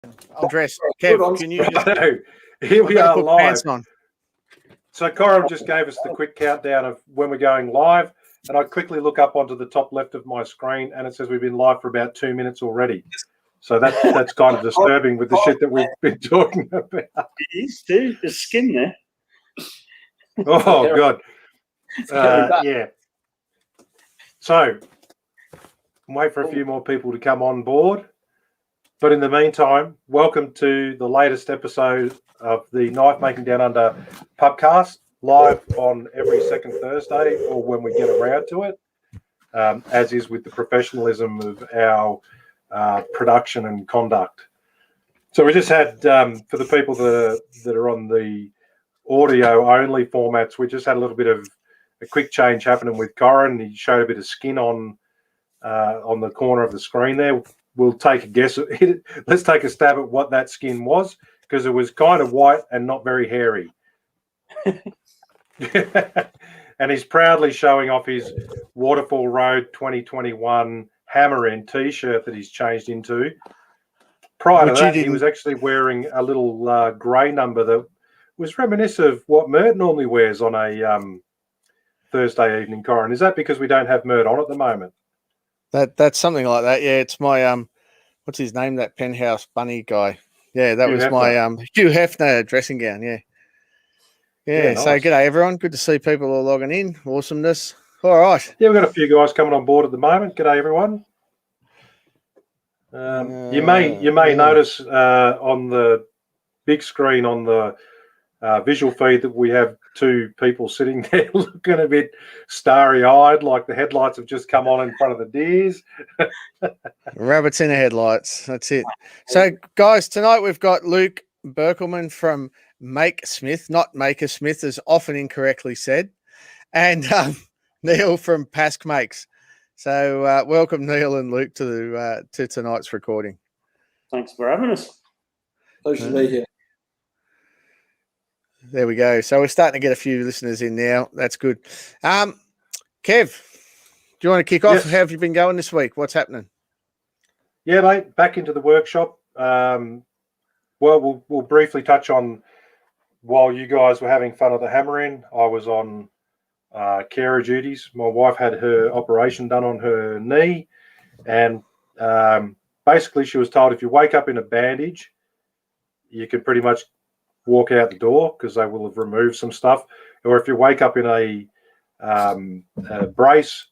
I'm dressed. Kev, can you just... Here we are live. On. So Coram just gave us the quick countdown of when we're going live, and I quickly look up onto the top left of my screen, and it says we've been live for about 2 minutes already. So that's kind of disturbing with the shit that we've been talking about. It is, too. There's skin there. Oh, God. Yeah. So, wait for a few more people to come on board. But in the meantime, welcome to the latest episode of the Knife Making Down Under pubcast, live on every second Thursday or when we get around to it, as is with the professionalism of our production and conduct. So we just had, for the people that are on the audio-only formats, we just had a little bit of a quick change happening with Corin. He showed a bit of skin on the corner of the screen there. We'll take a guess. Let's take a stab at what that skin was, because it was kind of white and not very hairy. And he's proudly showing off his Waterfall Road 2021 Hammer-In T-shirt that he's changed into. Prior to that, he was actually wearing a little grey number that was reminiscent of what Mert normally wears on a Thursday evening, Corin. Is that because we don't have Mert on at the moment? That's something like that. Yeah, it's my what's his name? That penthouse bunny guy. Yeah, that was my Hugh Hefner dressing gown. Yeah. Nice. So g'day everyone. Good to see people all logging in. Awesomeness. All right. Yeah, we've got a few guys coming on board at the moment. G'day everyone. You may notice on the big screen on the visual feed that we have two people sitting there looking a bit starry-eyed, like the headlights have just come on in front of the deers. Rabbits in the headlights. That's it. So, guys, tonight we've got Luke Berkelman from MakeSmith, not MakeSmith, as often incorrectly said, and Neil from PaskMakes. So, welcome, Neil and Luke, to tonight's recording. Thanks for having us. Pleasure to be here. There we go. So we're starting to get a few listeners in now. That's good. Kev, do you want to kick off? Yes. How have you been going this week? What's happening? Yeah, mate, back into the workshop. Well, we'll briefly touch on, while you guys were having fun at the Hammer-In, I was on carer duties. My wife had her operation done on her knee, and basically she was told if you wake up in a bandage, you can pretty much walk out the door because they will have removed some stuff. Or if you wake up in a brace,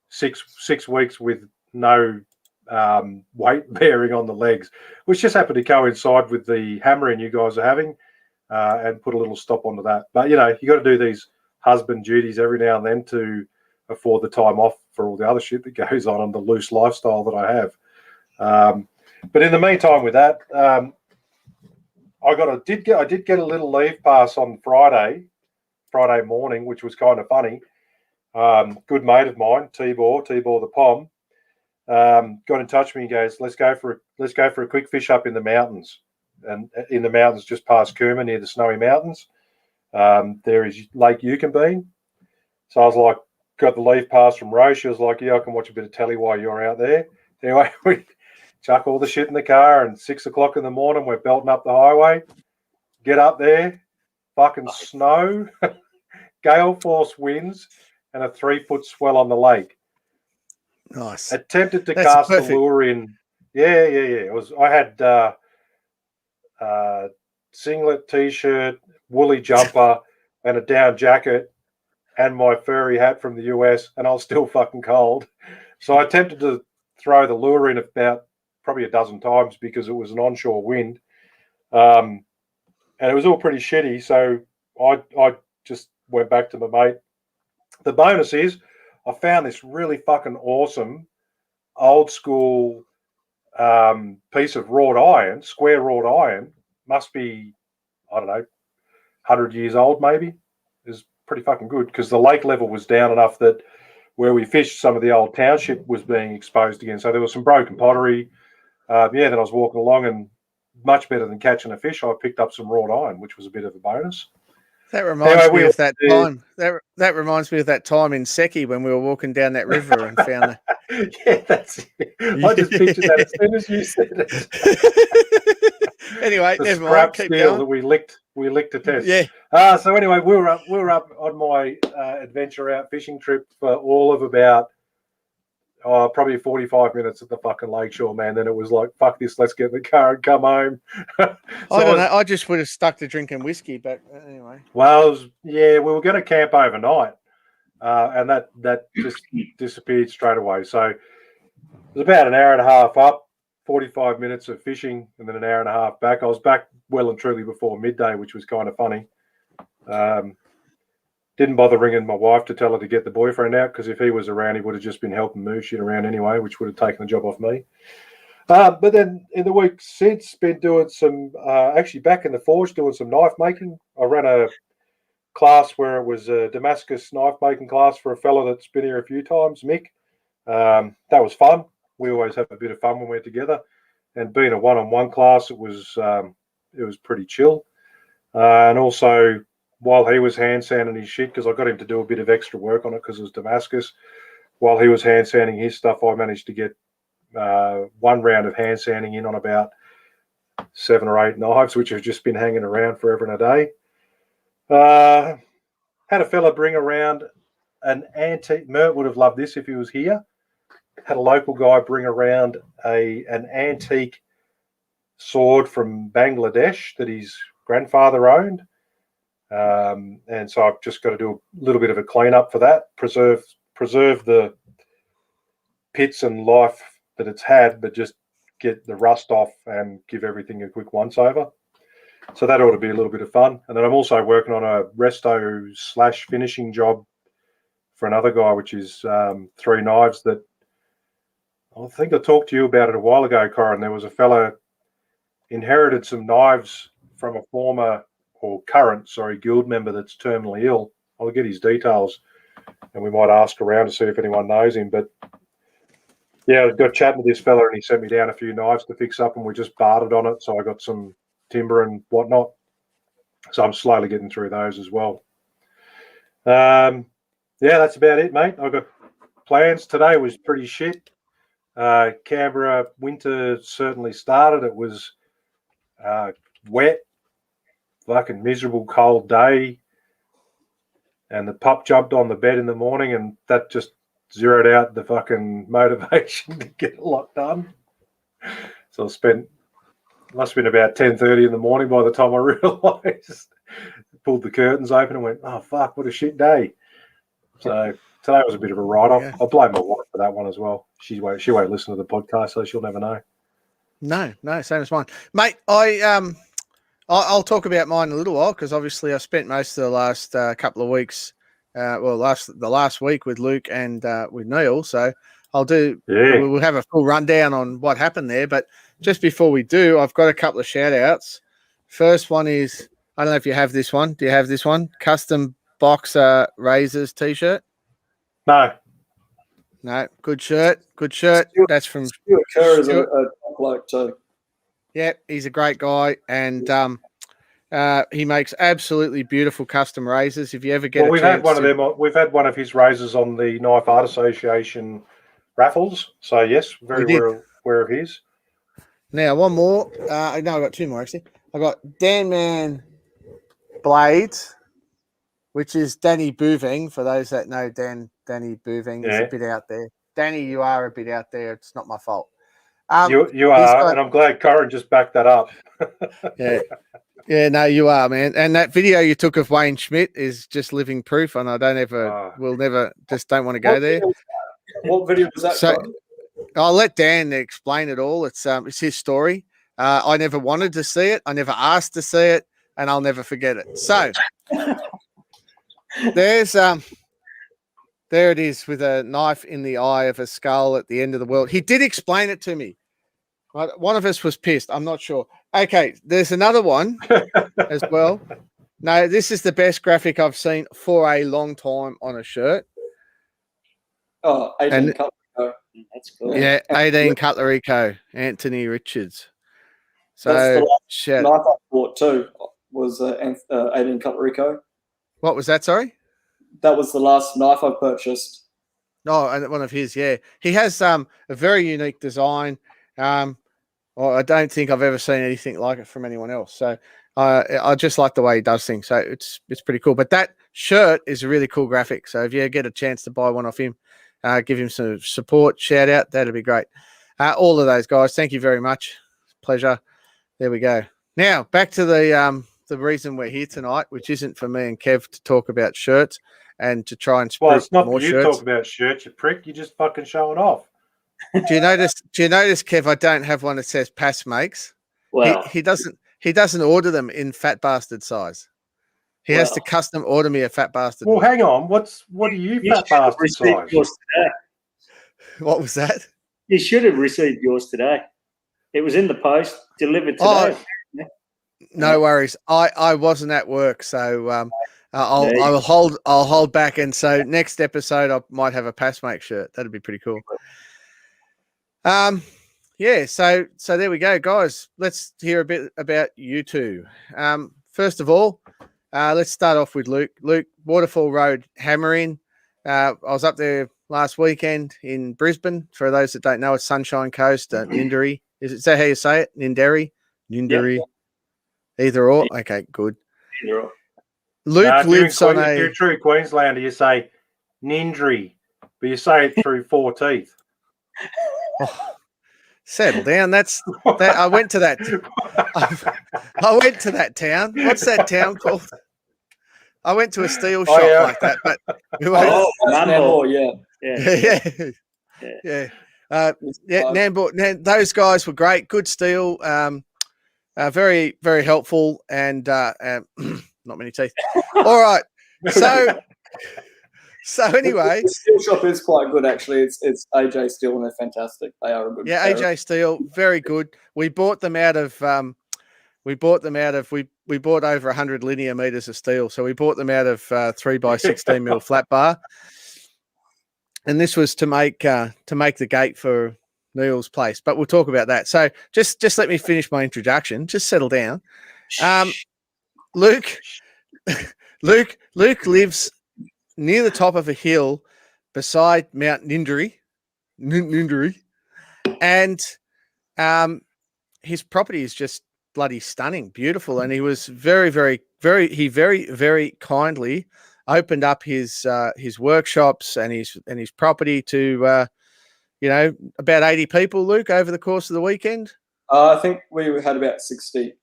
six weeks with no weight bearing on the legs, which just happened to coincide with the Hammer-In you guys are having, and put a little stop onto that. But, you know, you got to do these husband duties every now and then to afford the time off for all the other shit that goes on and the loose lifestyle that I have. But in the meantime with that, I did get a little leave pass on Friday morning, which was kind of funny. Good mate of mine, Tibor the Pom, got in touch with me and goes, let's go for a quick fish up in the mountains, and in the mountains just past Cooma near the Snowy Mountains. There is Lake Yukonbean. So I was like, got the leave pass from Rose. She was like, yeah, I can watch a bit of telly while you're out there. Anyway, we chuck all the shit in the car, and 6 o'clock in the morning, we're belting up the highway. Get up there, fucking snow, gale force winds, and a 3-foot swell on the lake. Nice. Attempted to cast the lure in. Yeah. It was. I had singlet, t-shirt, woolly jumper, and a down jacket, and my furry hat from the US, and I was still fucking cold. So I attempted to throw the lure in about probably a dozen times because it was an onshore wind, and it was all pretty shitty. So I just went back to my mate. The bonus is I found this really fucking awesome old school piece of wrought iron, square wrought iron. Must be, I don't know, 100 years old maybe. It was pretty fucking good because the lake level was down enough that where we fished, some of the old township was being exposed again. So there was some broken pottery. Then I was walking along, and much better than catching a fish, I picked up some wrought iron, which was a bit of a bonus. That reminds me of that time. That reminds me of that time in Seki when we were walking down that river and found Yeah, that's it. I just pictured that as soon as you said it. Anyway, the never scrap mind. Keep steel going. that we licked to test. Yeah. So anyway, we were up on my adventure out fishing trip for all of about probably 45 minutes at the fucking lakeshore, man. Then it was like, fuck this, let's get in the car and come home. I don't know. I just would have stuck to drinking whiskey, but anyway. Well, we were going to camp overnight, and that just disappeared straight away. So it was about an hour and a half up, 45 minutes of fishing, and then an hour and a half back. I was back well and truly before midday, which was kind of funny. Didn't bother ringing my wife to tell her to get the boyfriend out, because if he was around, he would have just been helping move shit around anyway, which would have taken the job off me. But then in the week since, been doing some, actually back in the forge, doing some knife making. I ran a class where it was a Damascus knife making class for a fella that's been here a few times, Mick. That was fun. We always have a bit of fun when we're together. And being a one-on-one class, it was pretty chill. And also, while he was hand sanding his shit, because I got him to do a bit of extra work on it because it was Damascus, while he was hand sanding his stuff, I managed to get one round of hand sanding in on about 7 or 8 knives, which have just been hanging around forever and a day. Had a fella bring around an antique. Mert would have loved this if he was here. Had a local guy bring around an antique sword from Bangladesh that his grandfather owned. And so I've just got to do a little bit of a cleanup for that, preserve the pits and life that it's had, but just get the rust off and give everything a quick once over. So that ought to be a little bit of fun. And then I'm also working on a resto / finishing job for another guy, which is 3 knives that I think I talked to you about it a while ago, Corin. There was a fella inherited some knives from a former or current, guild member that's terminally ill. I'll get his details and we might ask around to see if anyone knows him. But yeah, I got chatting to this fella and he sent me down a few knives to fix up and we just bartered on it. So I got some timber and whatnot. So I'm slowly getting through those as well. Yeah, that's about it, mate. I've got plans. Today was pretty shit. Canberra winter certainly started. It was wet, fucking miserable, cold day. And the pup jumped on the bed in the morning and that just zeroed out the fucking motivation to get a lot done. So I must have been about 10:30 in the morning by the time I realised. Pulled the curtains open and went, oh, fuck, what a shit day. So today was a bit of a write-off. Yeah. I'll blame my wife for that one as well. She won't listen to the podcast, so she'll never know. No, same as mine. Mate, I'll talk about mine in a little while because obviously I spent most of the last couple of weeks, the last week with Luke and with Neil. So we'll have a full rundown on what happened there. But just before we do, I've got a couple of shout-outs. First one is, I don't know if you have this one. Do you have this one? Custom Boxer Razors t-shirt? No, good shirt. That's from Stuart Kerr is a bloke too. Yeah, he's a great guy, and he makes absolutely beautiful custom razors. If you ever get we've had one of them. We've had one of his razors on the Knife Art Association raffles. So yes, very aware of his. Now one more. I got 2 more actually. I got Dan Man Blades, which is Danny Bouving. For those that know Danny Bouving is a bit out there. Danny, you are a bit out there. It's not my fault. You are, and I'm glad Corin just backed that up. Yeah, no, you are, man. And that video you took of Wayne Schmidt is just living proof, and I don't want to go there. What video was that? So I'll let Dan explain it all. It's his story. I never wanted to see it. I never asked to see it, and I'll never forget it. So there it is with a knife in the eye of a skull at the end of the world. He did explain it to me. One of us was pissed. I'm not sure. Okay, there's another one as well. No, this is the best graphic I've seen for a long time on a shirt. Oh, 18 Cutlery. That's cool. Yeah, 18 Cutlery Co. Anthony Richards. So that's the knife I bought too. Was 18 Cutlery Co. What was that? Sorry. That was the last knife I purchased. Oh, and one of his, yeah. He has a very unique design. Well, I don't think I've ever seen anything like it from anyone else. So I just like the way he does things. So it's pretty cool. But that shirt is a really cool graphic. So if you get a chance to buy one off him, give him some support, shout out. That'd be great. All of those guys, thank you very much. Pleasure. There we go. Now back to the reason we're here tonight, which isn't for me and Kev to talk about shirts and to try and Well, it's not more for you to shirts. talk about shirts, you prick. You're just fucking showing off. Do you notice, Kev, I don't have one that says PaskMakes. Well, He doesn't order them in fat bastard size. He has to custom order me a fat bastard. Well, one. hang on. What are you fat should have bastard received size? yours today. What was that? You should have received yours today. It was in the post, delivered today. No worries. I wasn't at work, so I'll hold back, and so next episode I might have a PaskMake shirt. That'd be pretty cool. Yeah. So there we go, guys. Let's hear a bit about you two. First of all, let's start off with Luke. Luke, Waterfall Road hammering. I was up there last weekend in Brisbane. For those that don't know, it's Sunshine Coast, Ninderry. Is that how you say it? Ninderry? Yep. Either or? Okay, good. Either or. Luke lives on if you're a true Queenslander, you say Nindry, but you say it through 4 teeth. Oh, settle down. That's that. I went to that. I went to that town. What's that town called? I went to a steel shop like that, but Nambour, yeah. Nambour. Those guys were great. Good steel. Very, very helpful, and not many teeth. All right. So anyway, the steel shop is quite good actually. It's AJ Steel and they're fantastic. They are a good. Yeah, AJ Steel, very good. We bought them out of. We bought over 100 linear meters of steel. So we bought them out of 3x16 mil flat bar, and this was to make the gate for Neil's place. But we'll talk about that. So just let me finish my introduction. Just settle down. Luke lives near the top of a hill beside Mount Ninderry, and his property is just bloody stunning, beautiful. And he was very, very, very kindly opened up his workshops and his property to about 80 people, Luke, over the course of the weekend. I think we had about 60.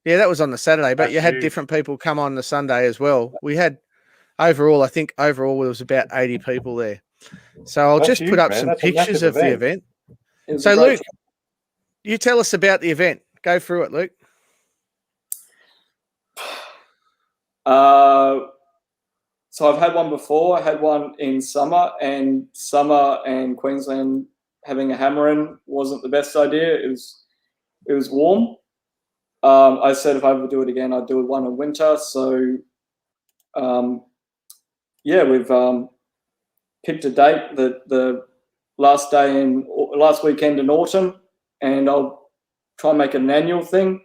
Yeah, that was on the Saturday, but you had huge. Different people come on the Sunday as well. We had overall there was about 80 people there. So I'll just put up some pictures of the event. So Luke, you tell us about the event. Go through it, Luke. So I've had one before. I had one in summer and Queensland having a hammer-in wasn't the best idea. It was warm. I said if I ever do it again, I'd do one in winter. So we've picked a date, the last weekend in autumn, and I'll try and make it an annual thing.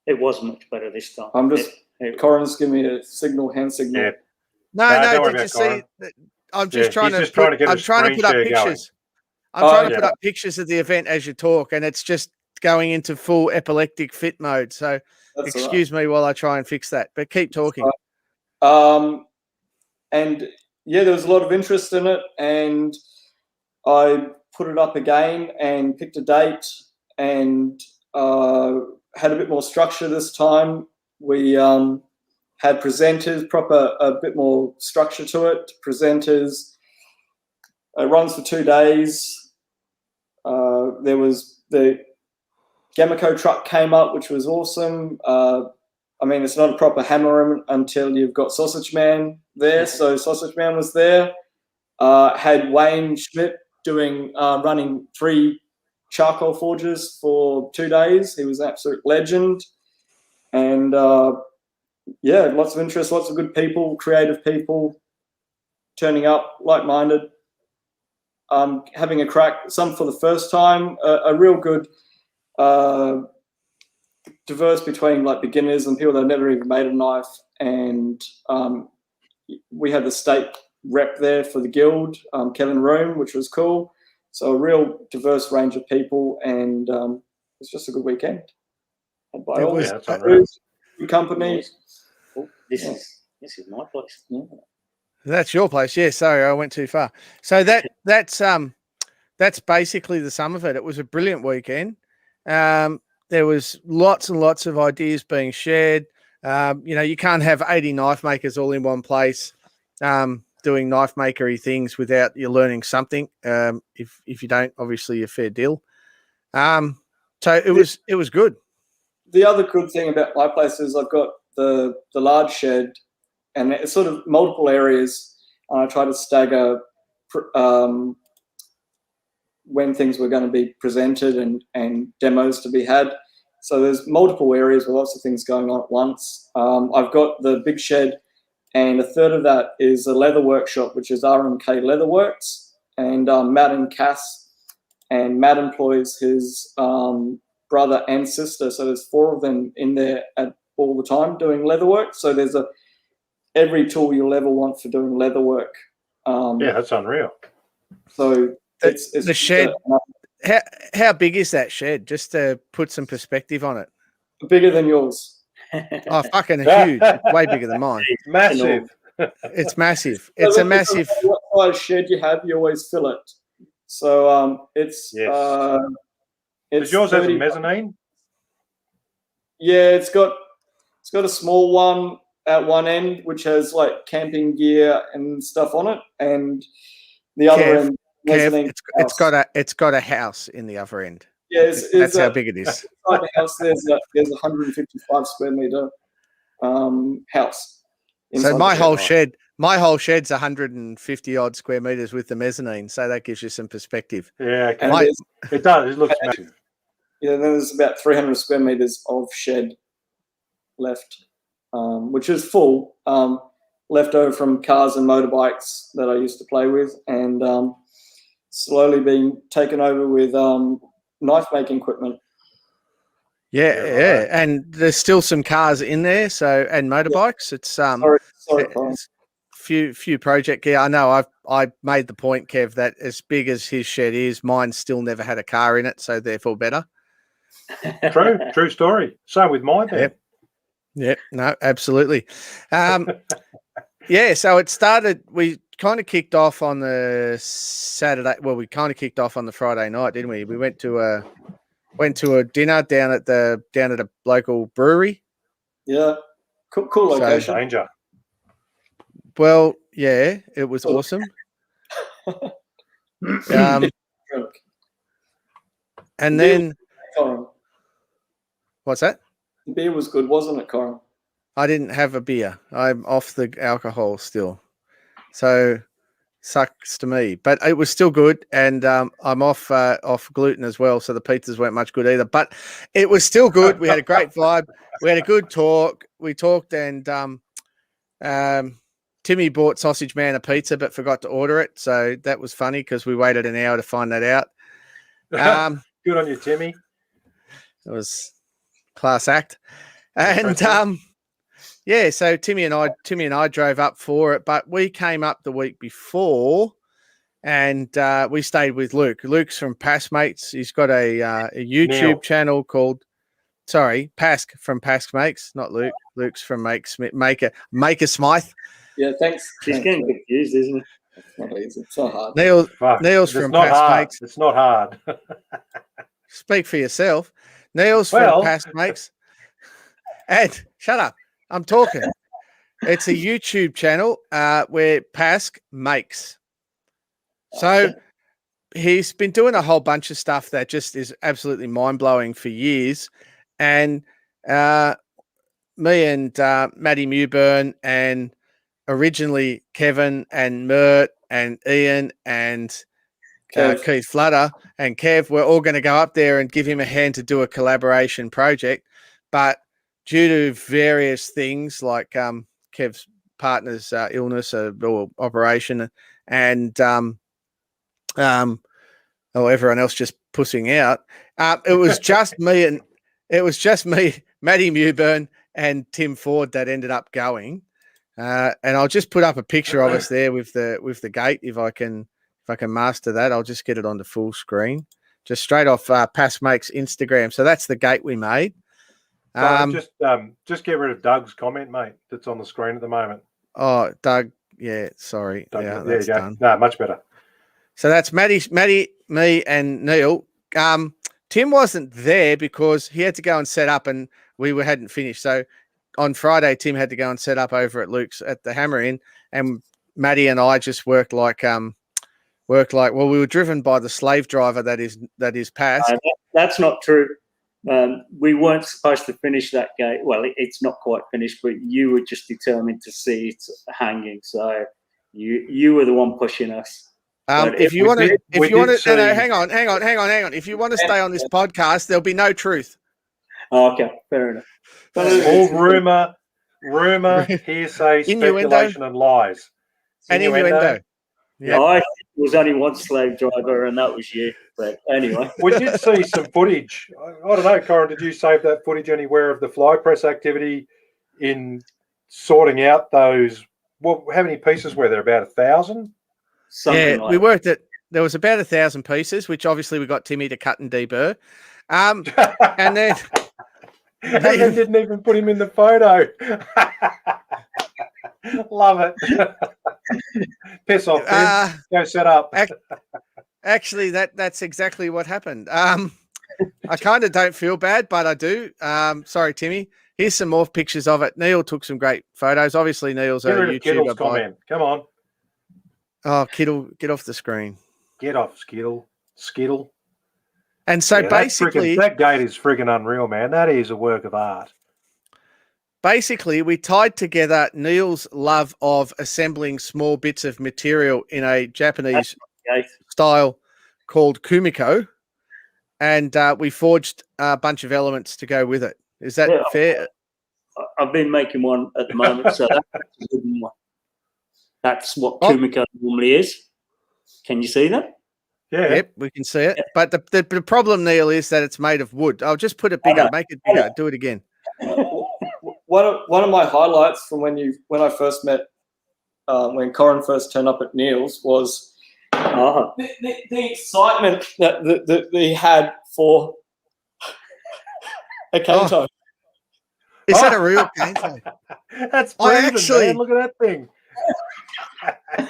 It was much better this time. I'm just Corin's giving me a hand signal. Yeah. No, did you see? I'm just trying to put up pictures. I'm trying to put up pictures of the event as you talk, and it's just going into full epileptic fit mode. So excuse me while I try and fix that, but keep talking. And yeah, there was a lot of interest in it, and I put it up again and picked a date and had a bit more structure this time. We had presenters, a bit more structure to it. Presenters. It runs for 2 days. There was the Gamaco truck came up, which was awesome. It's not a proper hammer until you've got Sausage Man there. So Sausage Man was there. Had Wayne Schmidt running 3 charcoal forges for 2 days. He was an absolute legend. And lots of interest, lots of good people, creative people turning up, like-minded, having a crack, some for the first time, a real good diverse between like beginners and people that have never even made a knife. And we had the state rep there for the guild, Kevin Room, which was cool. So a real diverse range of people, and it's just a good weekend. And by It all was- that's unreal. good company. Oh, this is my place. Yeah. That's your place. Yeah, sorry, I went too far. So that's basically the sum of it. It was a brilliant weekend. There was lots and lots of ideas being shared. You can't have 80 knife makers all in one place doing knife makery things without you learning something. If you don't, obviously a fair deal. So it was good. The other good thing about my place is I've got the large shed, and it's sort of multiple areas. And I try to stagger when things were going to be presented and demos to be had. So there's multiple areas with lots of things going on at once. I've got the big shed, and a third of that is a leather workshop, which is R&K Leather Works, and Matt and Cass, and Matt employs his brother and sister. So there's 4 of them in there at all the time doing leather work. So there's every tool you'll ever want for doing leather work. Yeah, that's unreal. So it's the shed. How big is that shed? Just to put some perspective on it. bigger than yours. Oh, fucking huge! It's way bigger than mine. Massive. It's massive. It's a massive. What size shed you have, you always fill it. So it's Yes. it's Does yours have a 30 mezzanine? Yeah, it's got a small one at one end which has like camping gear and stuff on it, and the other end mezzanine. It's got a house in the other end. Yeah, That's how big it is. Inside the house, there's a 155 square meter house. So inside my the whole shed. shed's 150 odd square meters with the mezzanine. So that gives you some perspective. Yeah, okay. And It does. It looks massive. yeah, then there's about 300 square meters of shed left, which is full, left over from cars and motorbikes that I used to play with, and slowly being taken over with knife making equipment. Yeah. Right. And there's still some cars in there. So and motorbikes. It's Sorry, Colin. it's few project gear. I know I made the point, Kev, that as big as his shed is, mine still never had a car in it, so therefore better. True story. Same with my bed. Yep. No, absolutely. Yeah, so it started, we kind of kicked off on the Saturday. Well, we kind of kicked off on the Friday night, didn't we? We went to a dinner down at a local brewery. Yeah, cool location. Danger. Well, yeah, it was awesome. And then Corin, what's that? the beer was good, wasn't it, Corin? I didn't have a beer. I'm off the alcohol still. So sucks to me. But it was still good, and I'm off gluten as well, so the pizzas weren't much good either. But it was still good. We had a great vibe. We had a good talk. We talked, and Timmy bought Sausage Man a pizza but forgot to order it. So that was funny because we waited an hour to find that out. Good on you, Timmy. It was class act. And yeah, so Timmy and I drove up for it, but we came up the week before, and we stayed with Luke. Luke's from PaskMakes. He's got a YouTube channel called Pask from PaskMakes, not Luke. Luke's from MakeSmith. Yeah, thanks. She's getting confused, isn't it? It's not hard. Neil's from PaskMakes. It's not hard. Speak for yourself. Neil's from PaskMakes. And shut up. I'm talking. It's a YouTube channel where Pask makes. So he's been doing a whole bunch of stuff that just is absolutely mind-blowing for years. And me and Maddie Mewburn and originally Kevin and Mert and Ian and Keith Flutter and Kev were all going to go up there and give him a hand to do a collaboration project. But due to various things like Kev's partner's illness or operation and everyone else just pussing out, it was just me, Maddie Mewburn and Tim Ford that ended up going. And I'll just put up a picture of us there with the gate if I can If I can master that, I'll just get it on the full screen, just straight off PaskMakes Instagram. So that's the gate we made. Just get rid of Doug's comment, mate. That's on the screen at the moment. Oh, Doug. Yeah, sorry. Doug, yeah, there that's you go. done. No, much better. So that's Maddie, me, and Neil. Tim wasn't there because he had to go and set up, and we hadn't finished. So on Friday, Tim had to go and set up over at Luke's at the Hammer Inn, and Maddie and I just worked like we were driven by the slave driver that is Pask. That's not true. We weren't supposed to finish that gate. Well, it's not quite finished, but you were just determined to see it hanging. So you were the one pushing us. If you want to, hang on. If you want to stay on this podcast, there'll be no truth. Oh, okay, fair enough. All rumor, hearsay, speculation, and lies. And innuendo. Yeah, I think it was only one slave driver, and that was you. But anyway, we did see some footage. I don't know, Corin, did you save that footage anywhere of the fly press activity in sorting out those? Well, how many pieces were there? About 1,000? We worked at. There was about 1,000 pieces, which obviously we got Timmy to cut and deburr, and then they didn't even put him in the photo. Love it. Piss off, Tim. Go set up. Actually, that's exactly what happened. I kind of don't feel bad, but I do. Sorry, Timmy. Here's some more pictures of it. Neil took some great photos. Obviously, Neil's a YouTuber. Comment. Come on. Oh, Kittle, get off the screen. Get off, Skittle. And so basically... that gate is friggin' unreal, man. That is a work of art. Basically, we tied together Neil's love of assembling small bits of material in a Japanese style called kumiko, and we forged a bunch of elements to go with it. Is that fair? I've been making one at the moment, so that's a good one. That's what kumiko normally is. Can you see that? Yeah. Yep, we can see it. But the problem, Neil, is that it's made of wood. I'll just put it bigger, make it bigger. Do it again. One of my highlights from when I first met, when Corin first turned up at Neil's was the excitement that he had for a cane toe. Is that a real cane toe? That's breathing, man. Look at that thing.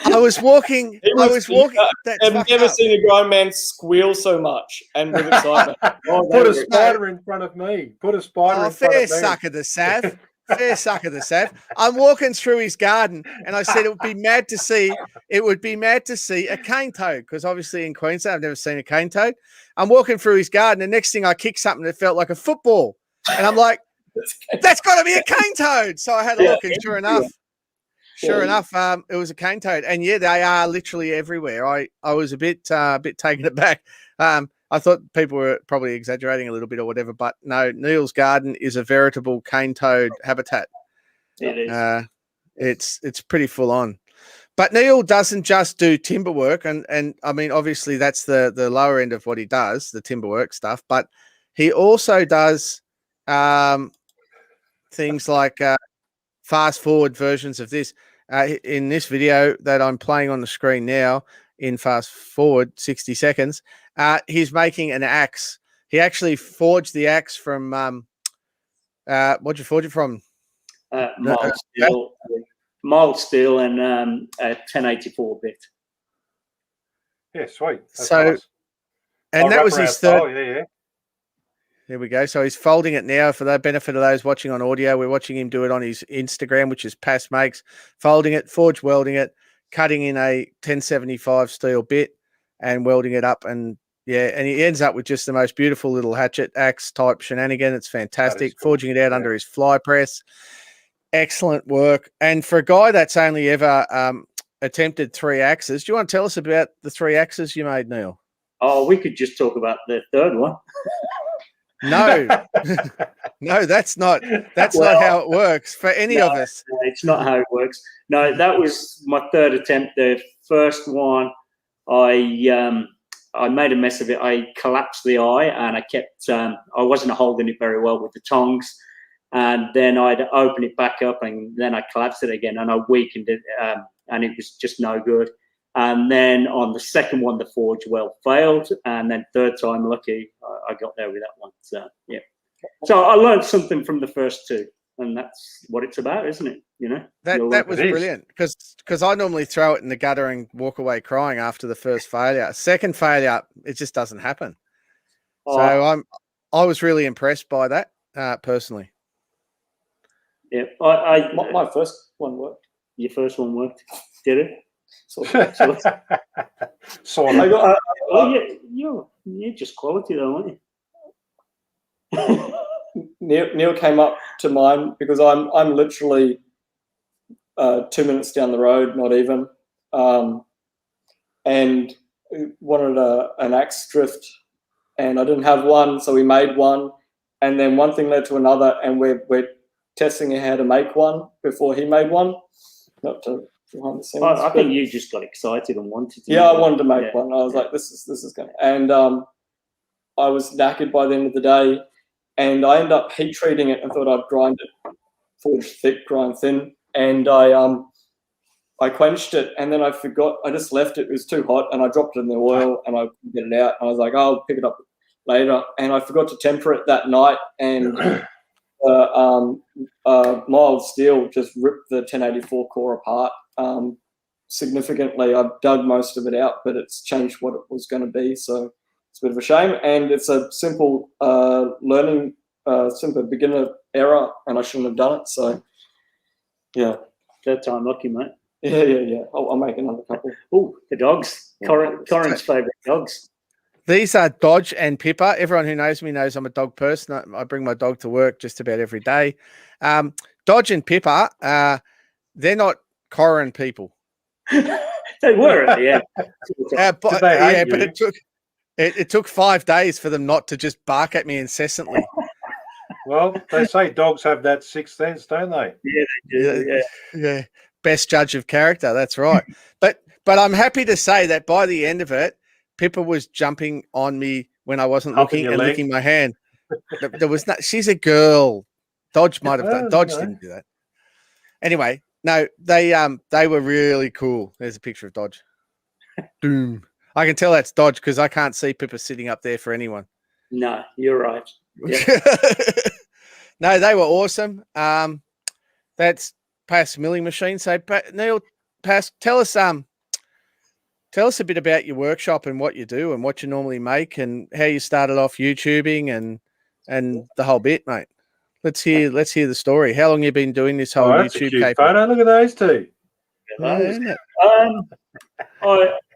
I was walking. I've never seen a grown man squeal so much and with excitement. Put a spider in front of me. Put a spider in front of me. Fair suck of the sav. Fair suck of the sav. I'm walking through his garden, and I said it would be mad to see a cane toad, because obviously in Queensland I've never seen a cane toad. I'm walking through his garden, and next thing I kicked something that felt like a football, and I'm like, "That's got to be a cane toad." So I had a look, and sure enough, it was a cane toad, and yeah, they are literally everywhere. I was a bit taken aback. I thought people were probably exaggerating a little bit or whatever, but no, Neil's garden is a veritable cane toad habitat. It is. It's pretty full on. But Neil doesn't just do timber work, and I mean, obviously that's the lower end of what he does, the timber work stuff, but he also does things like fast forward versions of this. In this video that I'm playing on the screen now, in fast forward 60 seconds, he's making an axe. He actually forged the axe from what'd you forge it from? Mild steel and a 1084 bit. Yeah, sweet. That's so nice. And that was his third. Yeah. Here we go. So he's folding it now. For the benefit of those watching on audio, we're watching him do it on his Instagram, which is PaskMakes. Folding it, forge welding it, cutting in a 1075 steel bit and welding it up. And yeah, and he ends up with just the most beautiful little hatchet axe type shenanigan. It's fantastic. Cool. Forging it out under his fly press. Excellent work. And for a guy that's only ever attempted 3 axes, do you want to tell us about the 3 axes you made, Neil? Oh, we could just talk about the third one. No, no, that's not how it works for any of us. No, it's not how it works. No, that was my third attempt. The first one, I made a mess of it. I collapsed the eye, and I wasn't holding it very well with the tongs, and then I'd open it back up, and then I collapsed it again, and I weakened it, and it was just no good. And then on the second one, the forge well failed. And then third time, lucky, I got there with that one. So, yeah. So I learned something from the first two. And that's what it's about, isn't it? You know, that was brilliant because I normally throw it in the gutter and walk away crying after the first failure. Second failure, it just doesn't happen. So I was really impressed by that personally. Yeah, my first one worked. Your first one worked, did it? Sort I of. got, you're just quality though, aren't you? Neil came up to mine because I'm literally 2 minutes down the road, not even, and wanted an axe drift, and I didn't have one, so we made one, and then one thing led to another, and we're testing how to make one before he made one. Not to behind the scenes. I think you just got excited and wanted to. Yeah, I wanted to make one. I was like, this is going, and I was knackered by the end of the day. And I ended up heat treating it and thought I'd grind it, forge thick, grind thin. And I quenched it, and then I forgot. I just left it. It was too hot, and I dropped it in the oil, and I couldn't get it out. And I was like, I'll pick it up later. And I forgot to temper it that night, and mild steel just ripped the 1084 core apart significantly. I've dug most of it out, but it's changed what it was going to be. So it's a bit of a shame, and it's a simple learning, simple beginner error, and I shouldn't have done it. So, yeah. Third time lucky, mate. Yeah. I'll make another couple. Oh, the dogs. Corin's favourite dogs. These are Dodge and Pippa. Everyone who knows me knows I'm a dog person. I bring my dog to work just about every day. Dodge and Pippa, they're not Corin people. They were, yeah. But it took 5 days for them not to just bark at me incessantly. Well, they say dogs have that sixth sense, don't they? Yeah, they do. Yeah. Best judge of character. That's right. But I'm happy to say that by the end of it, Pippa was jumping on me when I wasn't looking and licking my hand. There was not. She's a girl. Dodge might have done. Dodge didn't do that. Anyway, no, they were really cool. There's a picture of Dodge. Doom. I can tell that's Dodge because I can't see Pippa sitting up there for anyone. No, you're right. Yeah. No, they were awesome. That's Pask milling machine. So, Neil, Pask, tell us a bit about your workshop and what you do and what you normally make and how you started off YouTubing and the whole bit, mate. Let's hear the story. How long you been doing this whole YouTube caper? Photo. Look at those two. Yeah, isn't it?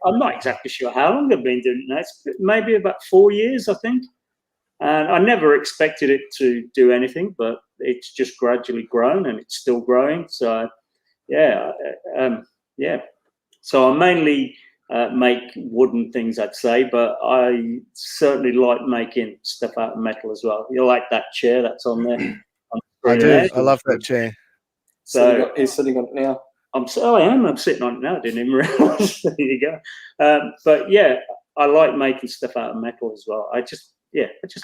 I'm not exactly sure how long I've been doing that. It's maybe about 4 years, I think. And I never expected it to do anything, but it's just gradually grown and it's still growing. So, yeah. So I mainly make wooden things, I'd say, but I certainly like making stuff out of metal as well. You like that chair that's on there? I do. I love that chair. So he's sitting on it now. I'm sitting on it now. I didn't even realize. There you go. But yeah, I like making stuff out of metal as well. I just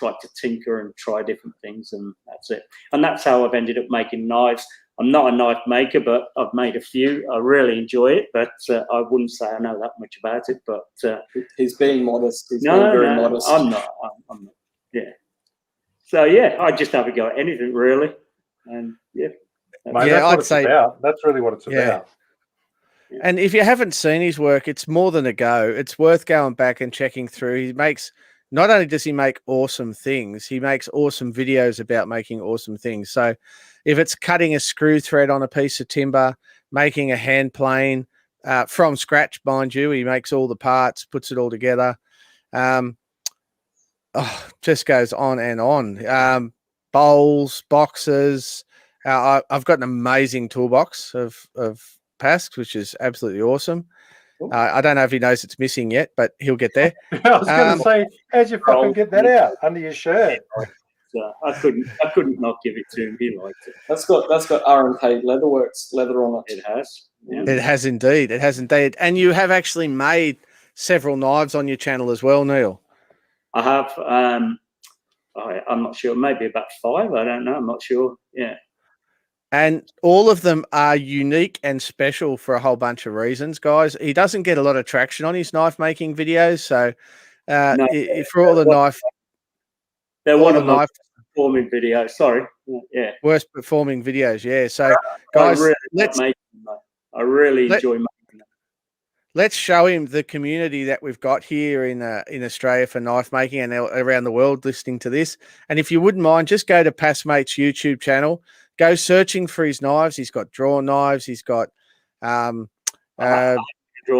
like to tinker and try different things, and that's it. And that's how I've ended up making knives. I'm not a knife maker, but I've made a few. I really enjoy it, but I wouldn't say I know that much about it. But he's being modest. He's being very modest. I'm not. Yeah. So yeah, I just have a go at anything really, and yeah. Mate, I'd say about. That's really what it's about. And if you haven't seen his work, it's more than a go. It's worth going back and checking through. Not only does he make awesome things, he makes awesome videos about making awesome things. So if it's cutting a screw thread on a piece of timber, making a hand plane from scratch, mind you, he makes all the parts, puts it all together. Just goes on and on. Bowls, boxes. I've got an amazing toolbox of Pask, which is absolutely awesome. I don't know if he knows it's missing yet, but he'll get there. I was going to say, how'd you fucking get that out under your shirt? I couldn't not give it to him. He liked it. That's got R&K Leatherworks leather on it. It has. Yeah. It has indeed. It has indeed. And you have actually made several knives on your channel as well, Neil. I have. I'm not sure. Maybe about 5. I don't know. I'm not sure. Yeah. And all of them are unique and special for a whole bunch of reasons, guys. He doesn't get a lot of traction on his knife making videos. So No, for all the knife, they're all one the of my knife performing videos. Sorry. Yeah. worst performing videos. Yeah. So I guys, really like making them. I really enjoy making them. let's show him the community that we've got here in Australia for knife making and around the world listening to this. And if you wouldn't mind, just go to PaskMakes' YouTube channel, go searching for his knives. He's got draw knives. He's got Draw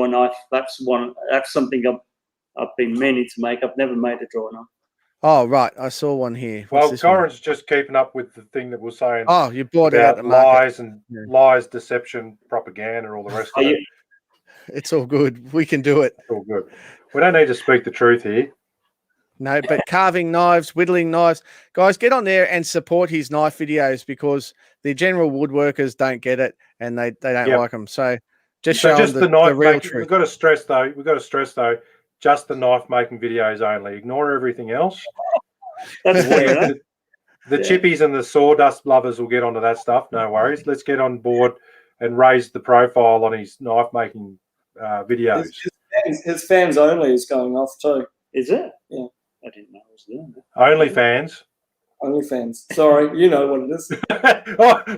knife. That's something I've been meaning to make. I've never made a draw knife. Oh, right. I saw one here. Well, Corin's just keeping up with the thing that we're saying. Oh, you bought it about out the market. lies and lies, deception, propaganda, all the rest of it. It's all good. We can do it. It's all good. We don't need to speak the truth here. No, but carving knives, whittling knives, guys, get on there and support his knife videos because the general woodworkers don't get it and they don't like them. So just show them the real truth. We've got to stress though, just the knife making videos only. Ignore everything else. That's fair. The chippies and the sawdust lovers will get onto that stuff. No worries. Let's get on board and raise the profile on his knife making videos. His fans only is going off too. Is it? Yeah. I didn't know it was doing that. Only fans. Only fans. Sorry, you know what it is.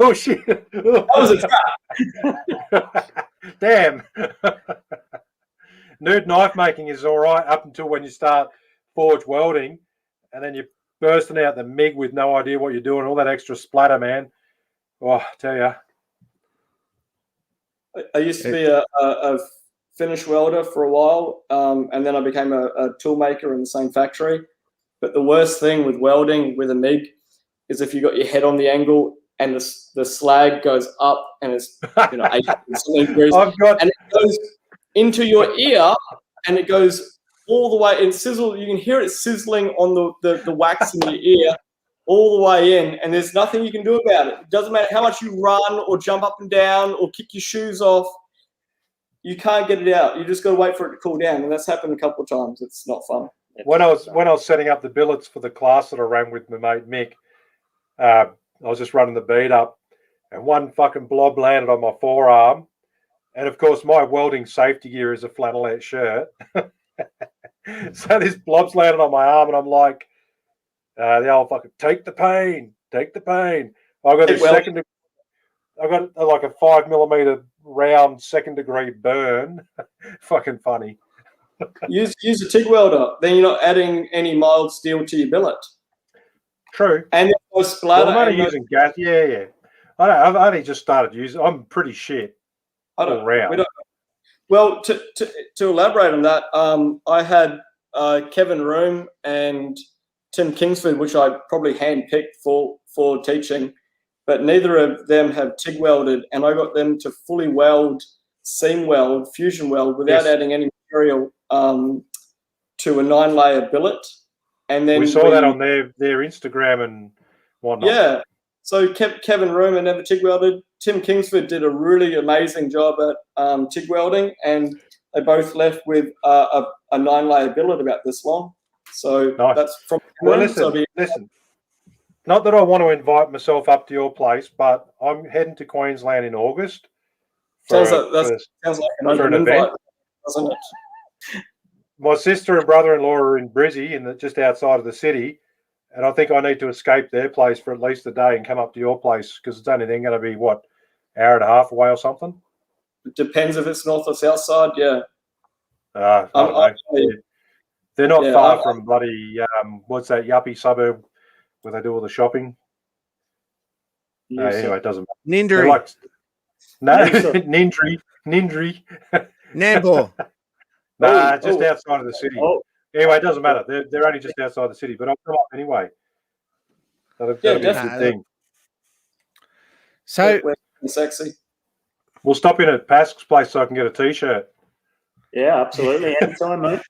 oh shit! That was a trap. Damn. Nude knife making is all right up until when you start forge welding, and then you're bursting out the MIG with no idea what you're doing, all that extra splatter, man. Oh, I tell you. I used to be a finish welder for a while, and then I became a tool maker in the same factory. But the worst thing with welding with a MIG is if you got your head on the angle and the slag goes up and it's 8 degrees, and it goes into your ear and it goes all the way and sizzle. You can hear it sizzling on the wax in your ear all the way in, and there's nothing you can do about it. It doesn't matter how much you run or jump up and down or kick your shoes off. You can't get it out. You just got to wait for it to cool down, and that's happened a couple of times. It's not fun. When I was setting up the billets for the class that I ran with my mate Mick, I was just running the bead up, and one fucking blob landed on my forearm. And of course, my welding safety gear is a flannelette shirt. So this blob's landed on my arm, and I'm like, the old fucking take the pain. I got this I got like a 5mm round 2nd degree burn. Fucking funny. Use a TIG welder. Then you're not adding any mild steel to your billet. True. And no splatter. Well, I'm only using gas. Yeah. I've only just started using. I'm pretty shit. All round. Well, to elaborate on that, I had Kevin Room and Tim Kingsford, which I probably handpicked for teaching, but neither of them have TIG welded, and I got them to fully weld, seam weld, fusion weld without adding any material to a 9-layer billet. And then we saw that on their Instagram and whatnot. Yeah. So Kevin Room never TIG welded. Tim Kingsford did a really amazing job at TIG welding, and they both left with a 9-layer billet about this long. So nice. That's from. Well, listen. Not that I want to invite myself up to your place, but I'm heading to Queensland in August. Sounds like an open invite, doesn't it? My sister and brother-in-law are in Brizzy, just outside of the city, and I think I need to escape their place for at least a day and come up to your place because it's only then going to be, what, hour and a half away or something? It depends if it's north or south side, yeah. I don't know. They're not far from bloody, what's that yuppie suburb where they do all the shopping? Anyway, it doesn't matter. Nindri. Nindri. Nambour. Just outside of the city. Anyway, it doesn't matter. They're only just outside the city, but I'll come up anyway. That'll be a good thing. So sexy. We'll stop in at Pask's place so I can get a T-shirt. Yeah, absolutely. Anytime, mate.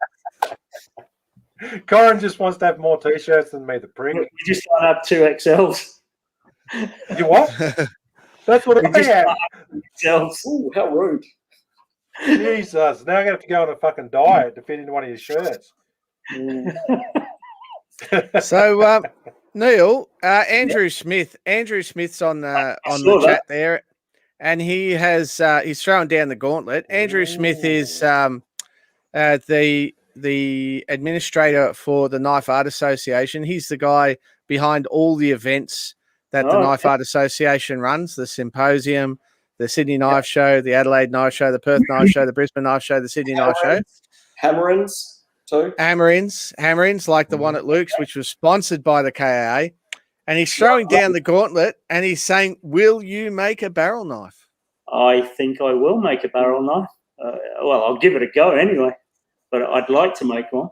Corin just wants to have more T-shirts than me, the prick. You just don't have 2XLs. You what? That's what I have. XLs. Ooh, how rude. Jesus. Now I'm going to have to go on a fucking diet to fit into one of your shirts. So Neil, Andrew Smith. Andrew Smith's on the chat there, and he has he's throwing down the gauntlet. Andrew Smith is the administrator for the Knife Art Association. He's the guy behind all the events that the Knife Art Association runs: the symposium, the Sydney Knife Show, the Adelaide Knife Show, the Perth Knife Show, the Brisbane Knife Show, the Sydney Knife Show. Hammer-ins too. Hammer-ins like the one at Luke's, which was sponsored by the KAA. And he's throwing down the gauntlet, and he's saying, will you make a barrel knife? I think I will make a barrel knife. Well, I'll give it a go anyway, but I'd like to make one.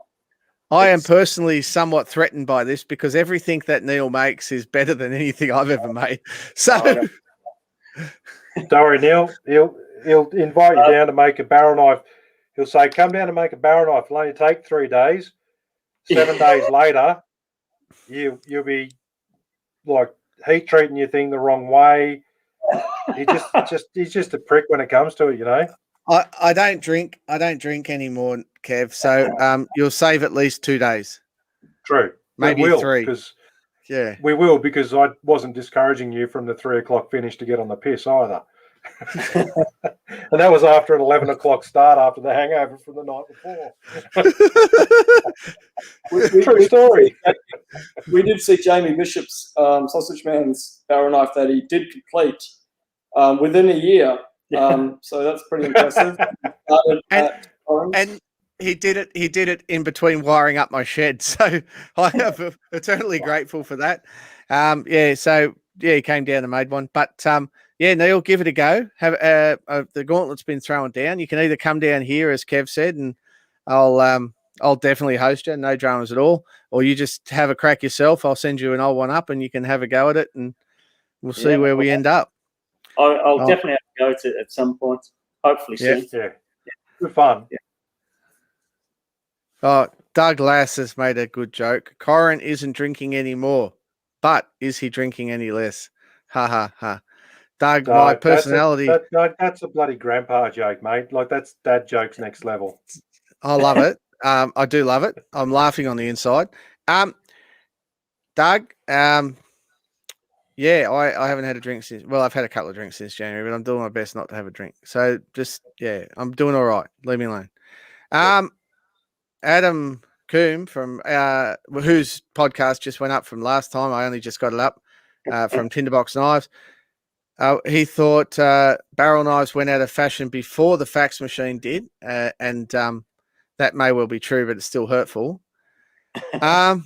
I am personally somewhat threatened by this because everything that Neil makes is better than anything I've ever made. So, don't worry, Neil. He'll invite you down to make a barrel knife. He'll say, come down and make a barrel knife. It'll only take 3 days. 7 days later, you'll be like heat treating your thing the wrong way. He's just a prick when it comes to it, you know. I don't drink anymore, Kev. So you'll save at least 2 days. True. Maybe we will, 3. We will, because I wasn't discouraging you from the 3 o'clock finish to get on the piss either. And that was after an 11 o'clock start after the hangover from the night before. True story. We did see Jamie Bishop's Sausage Man's barrel knife that he did complete within a year. So that's pretty impressive. And he did it in between wiring up my shed. So I am eternally grateful for that. He came down and made one. But Neil, give it a go. Have the gauntlet's been thrown down. You can either come down here, as Kev said, and I'll definitely host you, no dramas at all, or you just have a crack yourself. I'll send you an old one up, and you can have a go at it, and we'll see where we end up. I'll definitely have to go to it at some point. Hopefully soon. Yeah. Good fun. Yeah. Oh, Doug Lass has made a good joke. Corin isn't drinking anymore, but is he drinking any less? Ha ha ha. Doug, my personality. That's a bloody grandpa joke, mate. Like, that's dad jokes next level. I love it. I do love it. I'm laughing on the inside. Doug, I haven't had a drink since. Well, I've had a couple of drinks since January, but I'm doing my best not to have a drink. So I'm doing all right. Leave me alone. Adam Coombe from whose podcast just went up from last time. I only just got it up from Tinderbox Knives. He thought barrel knives went out of fashion before the fax machine did, and that may well be true, but it's still hurtful. And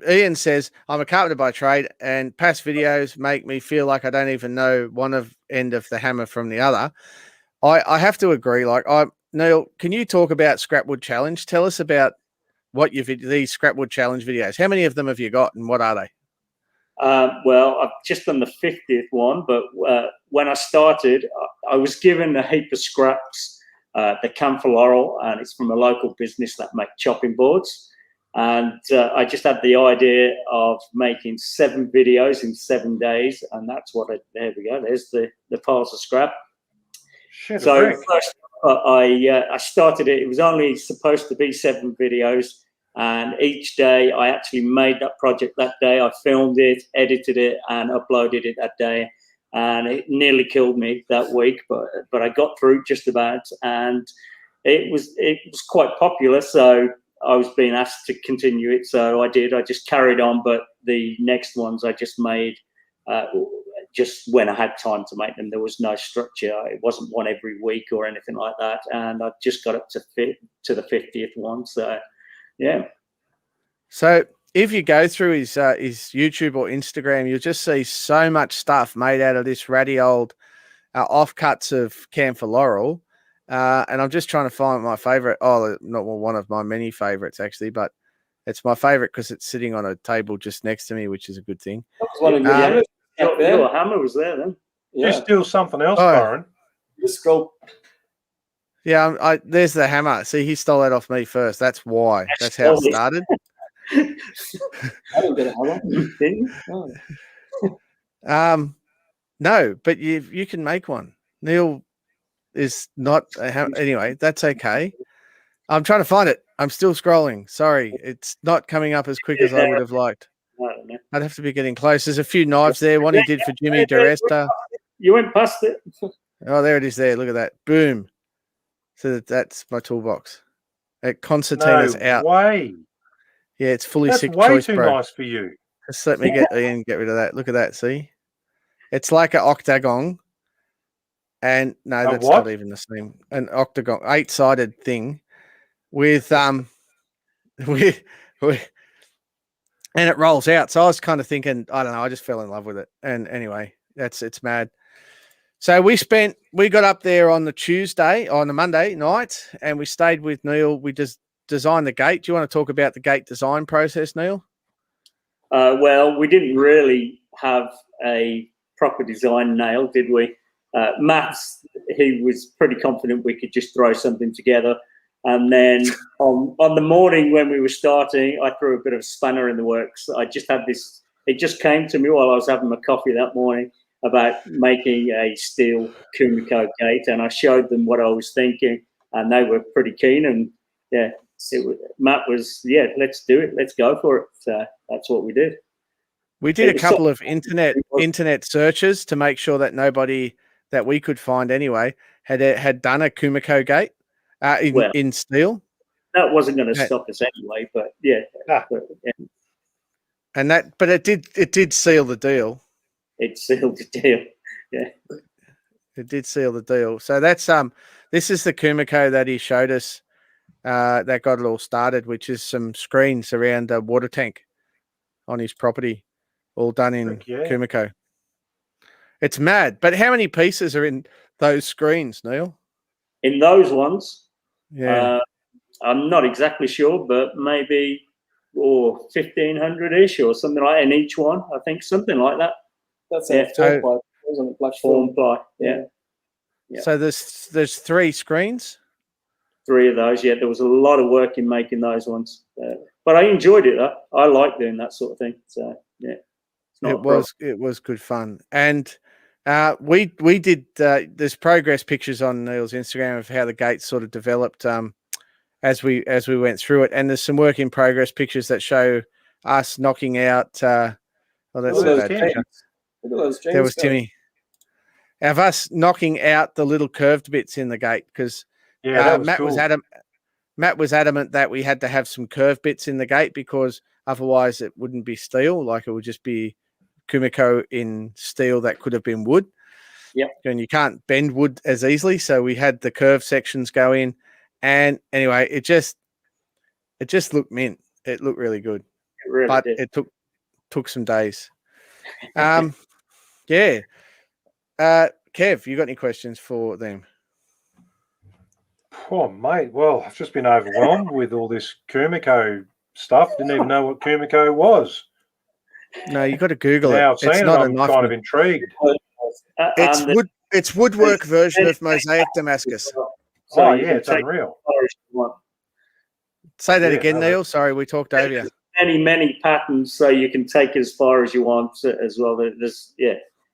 Ian says, I'm a carpenter by trade, and past videos make me feel like I don't even know one end of the hammer from the other. I have to agree. Neil, can you talk about Scrapwood Challenge? Tell us about what these Scrapwood Challenge videos. How many of them have you got, and what are they? Well, I've just done the 50th one, but when I started, I was given a heap of scraps that come from Laurel, and it's from a local business that make chopping boards. And I just had the idea of making 7 videos in 7 days, and that's what there we go. There's the piles of scrap. So first, I started it. It was only supposed to be 7 videos. And each day I actually made that project that day. I filmed it, edited it, and uploaded it that day. And it nearly killed me that week, but I got through just about. And it was quite popular, so I was being asked to continue it. So I did. I just carried on, but the next ones I just made just when I had time to make them. There was no structure. It wasn't one every week or anything like that. And I just got up to the 50th one. So. Yeah. So if you go through his YouTube or Instagram, you'll just see so much stuff made out of this ratty old offcuts of camphor laurel. And I'm just trying to find my favorite. Oh, not one of my many favorites actually, but it's my favorite because it's sitting on a table just next to me, which is a good thing. Your hammer was there then. Yeah. Just do something else, Byron. Just go. Yeah, there's the hammer. See, he stole that off me first. That's why. That's how it started. I didn't get a hammer. No, but you can make one. Neil is not a hammer. Anyway, that's okay. I'm trying to find it. I'm still scrolling. Sorry, it's not coming up as quick as I would have liked. I don't know. I'd have to be getting close. There's a few knives there. One he did for Jimmy DeResta. You went past it. Oh, there it is there. Look at that. Boom. So that's my toolbox. Concertina's out. Way. Yeah, it's fully That's sick way choice, too bro. nice for you. Just let me get rid of that. Look at that. See? It's like an octagon. And no, that's what? not even the same. An octagon, 8-sided thing with with and it rolls out. So I was kind of thinking, I don't know, I just fell in love with it. And anyway, it's mad. So we got up there on the Monday night, and we stayed with Neil. We just designed the gate. Do you want to talk about the gate design process, Neil? Well, we didn't really have a proper design nailed, did we? Matt, he was pretty confident we could just throw something together. And then on the morning when we were starting, I threw a bit of a spanner in the works. I just had this, it just came to me while I was having my coffee that morning about making a steel Kumiko gate. And I showed them what I was thinking, and they were pretty keen. And yeah, Matt was, let's do it. Let's go for it. So that's what we did. We did a couple of internet searches to make sure that nobody that we could find anyway had done a Kumiko gate in steel. That wasn't going to stop us anyway, but yeah. And it did seal the deal. It sealed the deal. Yeah. It did seal the deal. So that's this is the Kumiko that he showed us that got it all started, which is some screens around a water tank on his property, all done in Kumiko. It's mad. But how many pieces are in those screens, Neil? In those ones? Yeah. I'm not exactly sure, but maybe 1,500-ish or something like that in each one. I think something like that. That's a form ply, wasn't it? Black form ply, yeah. So there's 3 screens? 3 of those, yeah. There was a lot of work in making those ones. But I enjoyed it, though. I like doing that sort of thing. So, yeah. It was good fun. And we did there's progress pictures on Neil's Instagram of how the gate sort of developed as we went through it, and there's some work in progress pictures that show us knocking out that's a bad picture. There was Timmy. Of us knocking out the little curved bits in the gate, because Matt was adamant that we had to have some curved bits in the gate because otherwise it wouldn't be steel, like it would just be Kumiko in steel that could have been wood. Yep. And you can't bend wood as easily, so we had the curved sections go in. And anyway, it just looked mint. It looked really good. It really did. It took some days. Yeah. Kev, you got any questions for them? Oh, mate. Well, I've just been overwhelmed with all this Kumiko stuff. Didn't even know what Kumiko was. No, you got to Google now it. It's not I'm kind of intrigued. It's woodwork version of mosaic Damascus. So it's unreal. Say that again, Neil. Sorry, we talked over you. Many patterns, so you can take as far as you want as well. There's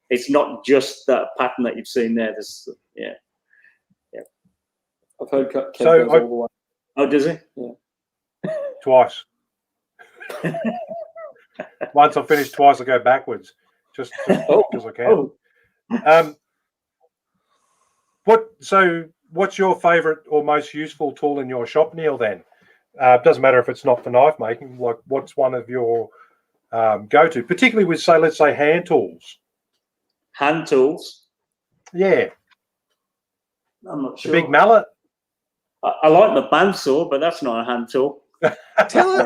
it's not just that pattern that you've seen there. There's I've heard Kev goes all the way. Oh, does he? Yeah. Twice. Once I finish, twice I go backwards, just because I can. What's your favourite or most useful tool in your shop, Neil? Then doesn't matter if it's not for knife making. Like, what's one of your go-to, particularly with let's say hand tools? Hand tools. Yeah. I'm not sure. The big mallet. I like my bandsaw, but that's not a hand tool. Tell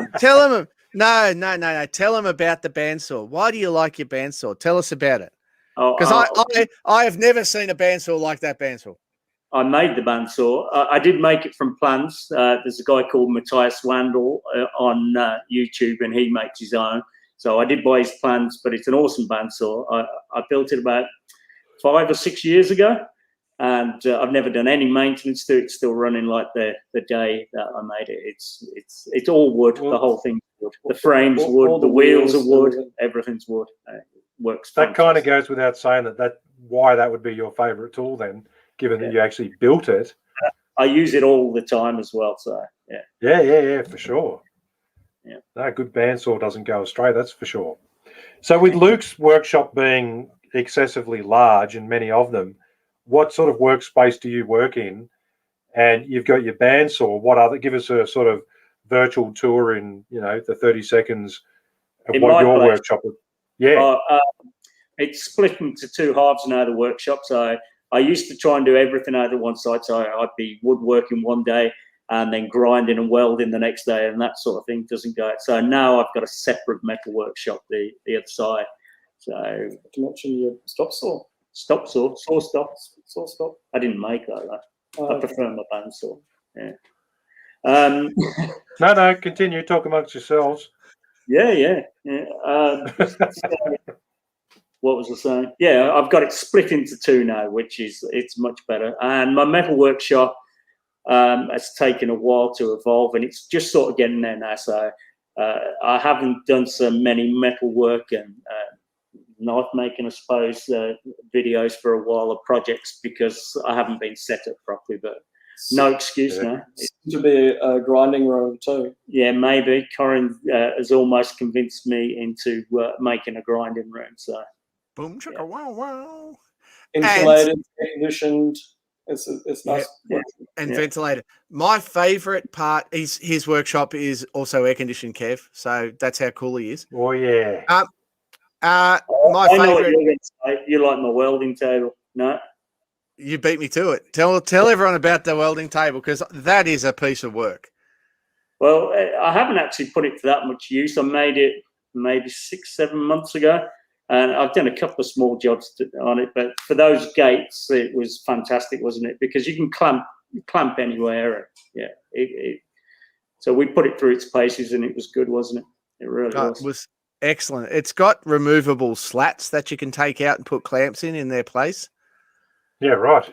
him. No. Tell him about the bandsaw. Why do you like your bandsaw? Tell us about it. Because I have never seen a bandsaw like that bandsaw. I made the bandsaw. I did make it from plans. There's a guy called Matthias Wandel on YouTube, and he makes his own. So I did buy his plans, but it's an awesome bandsaw. I built it about 5 or 6 years ago, and I've never done any maintenance to it. It's still running like the day that I made it. It's all wood. The whole thing's wood. The frame's wood. The wheels are wood. Everything's wood. Works. That kind of goes without saying that why that would be your favourite tool then, given that you actually built it. I use it all the time as well. So Yeah, for sure. Yeah. No, good bandsaw doesn't go astray, that's for sure. So with Luke's workshop being excessively large and many of them, what sort of workspace do you work in? And you've got your bandsaw. Give us a sort of virtual tour in, the 30 seconds of In what my your place, workshop is. Yeah. It's split into two halves now, the workshop. So I used to try and do everything out of one side. So I'd be woodworking one day and then grinding and welding the next day, and that sort of thing doesn't go out. So now I've got a separate metal workshop, the other side. So to mention your stop saw. Saw stop. I didn't make that. I prefer my bandsaw. Yeah. No, continue. Talk amongst yourselves. Yeah. What was I saying? Yeah, I've got it split into two now, it's much better. And my metal workshop has taken a while to evolve, and it's just sort of getting there now. So I haven't done so many metal work and knife making, I suppose, videos for a while, or projects, because I haven't been set up properly. But no excuse now. It seems to be a grinding room too. Yeah, maybe. Corin has almost convinced me into making a grinding room. So boom, chicka, wow. Insulated, air conditioned. It's nice. And ventilated. My favourite part is his workshop is also air conditioned, Kev. So that's how cool he is. Oh yeah. My I know what favourite. you're going to say. You like my welding table? No. You beat me to it. Tell everyone about the welding table, because that is a piece of work. Well, I haven't actually put it to that much use. I made it maybe 6-7 months ago, and I've done a couple of small jobs on it. But for those gates, it was fantastic, wasn't it? Because you can clamp anywhere. So we put it through its paces, and it was good, wasn't it? It really was. It was excellent. It's got removable slats that you can take out and put clamps in their place. Yeah, right.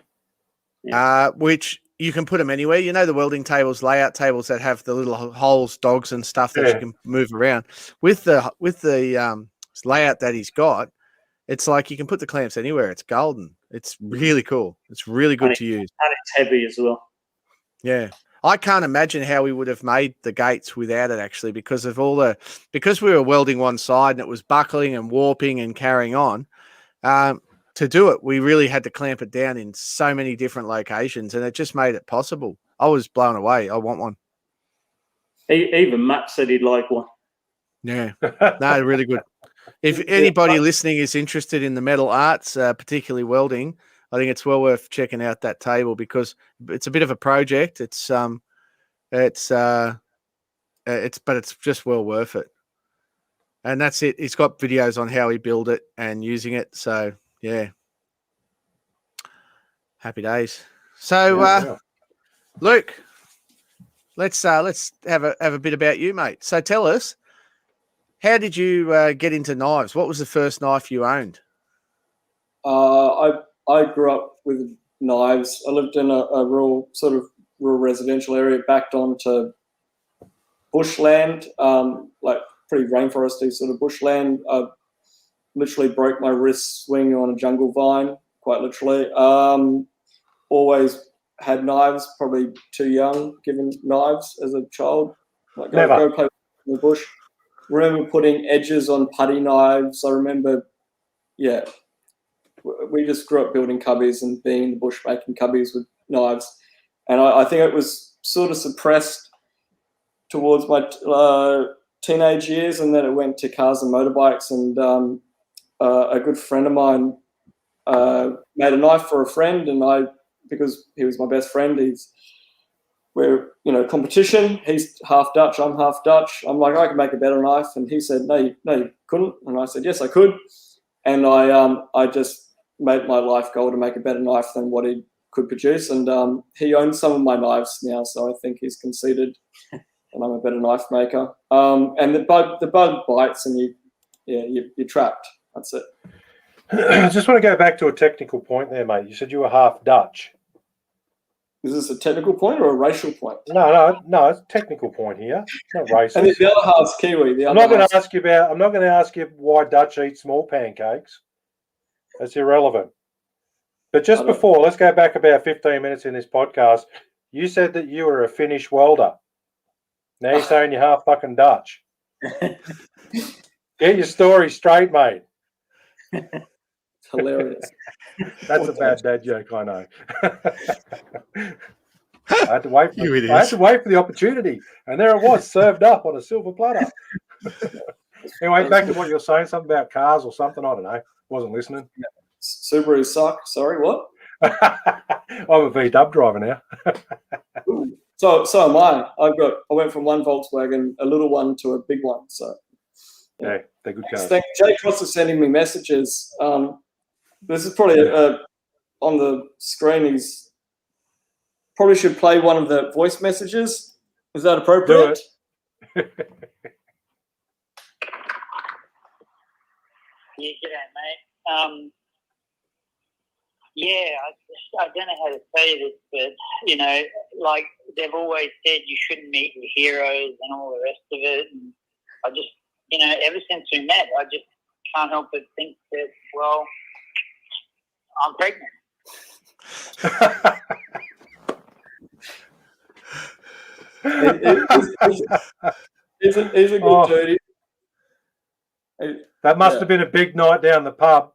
Which you can put them anywhere. You know, the welding tables, layout tables that have the little holes, dogs and stuff that you can move around. With the layout that he's got, it's like you can put the clamps anywhere. It's golden. It's really cool. It's really good to use. And it's heavy as well. Yeah. I can't imagine how we would have made the gates without it, actually, because we were welding one side and it was buckling and warping and carrying on. To do it, we really had to clamp it down in so many different locations, and it just made it possible. I was blown away. I want one. Even Matt said he'd like one. Yeah. No, really good. If anybody listening is interested in the metal arts, particularly welding, I think it's well worth checking out that table, because it's a bit of a project. It's just well worth it. And that's it. He's got videos on how he built it and using it. So yeah, happy days. So Luke, let's have a bit about you, mate. So tell us, how did you get into knives? What was the first knife you owned? I grew up with knives. I lived in a rural residential area, backed onto bushland, like pretty rainforesty sort of bushland. I literally broke my wrist swinging on a jungle vine, quite literally. Always had knives, probably too young, given knives as a child. Like, go play in the bush. Remember putting edges on putty knives. I remember, we just grew up building cubbies and being in the bush making cubbies with knives. And I think it was sort of suppressed towards my teenage years, and then it went to cars and motorbikes. And a good friend of mine made a knife for a friend, and because he was my best friend, we're competition. He's half Dutch, I'm half Dutch. I'm like, I can make a better knife, and he said, no, you couldn't. And I said, yes, I could. And I just made my life goal to make a better knife than what he could produce. And he owns some of my knives now, so I think he's conceded, and I'm a better knife maker. And the bug bites, and you're trapped. That's it. I just want to go back to a technical point there, mate. You said you were half Dutch. Is this a technical point or a racial point? No, it's a technical point here. It's not racist. And the other half's Kiwi. I'm not going to ask you why Dutch eat small pancakes. That's irrelevant. But just before, let's go back about 15 minutes in this podcast. You said that you were a Finnish welder. Now you're saying you're half fucking Dutch. Get your story straight, mate. It's hilarious. That's a bad dad joke, I know. I had to wait for the opportunity, and there it was, served up on a silver platter. Anyway, back to what you're saying, something about cars or something. I don't know. Wasn't listening. Subaru suck. Sorry, what? I'm a V-dub driver now. So am I. I went from one Volkswagen, a little one, to a big one. So yeah, they're good cars. Jay Cross is sending me messages. This is probably on the screen. He's probably should play one of the voice messages. Is that appropriate? Yeah, g'day, mate. I don't know how to say this, but, you know, like they've always said you shouldn't meet your heroes and all the rest of it. And I just, you know, ever since we met, I just can't help but think that, well, I'm pregnant. He's a good dude. That must have been a big night down the pub.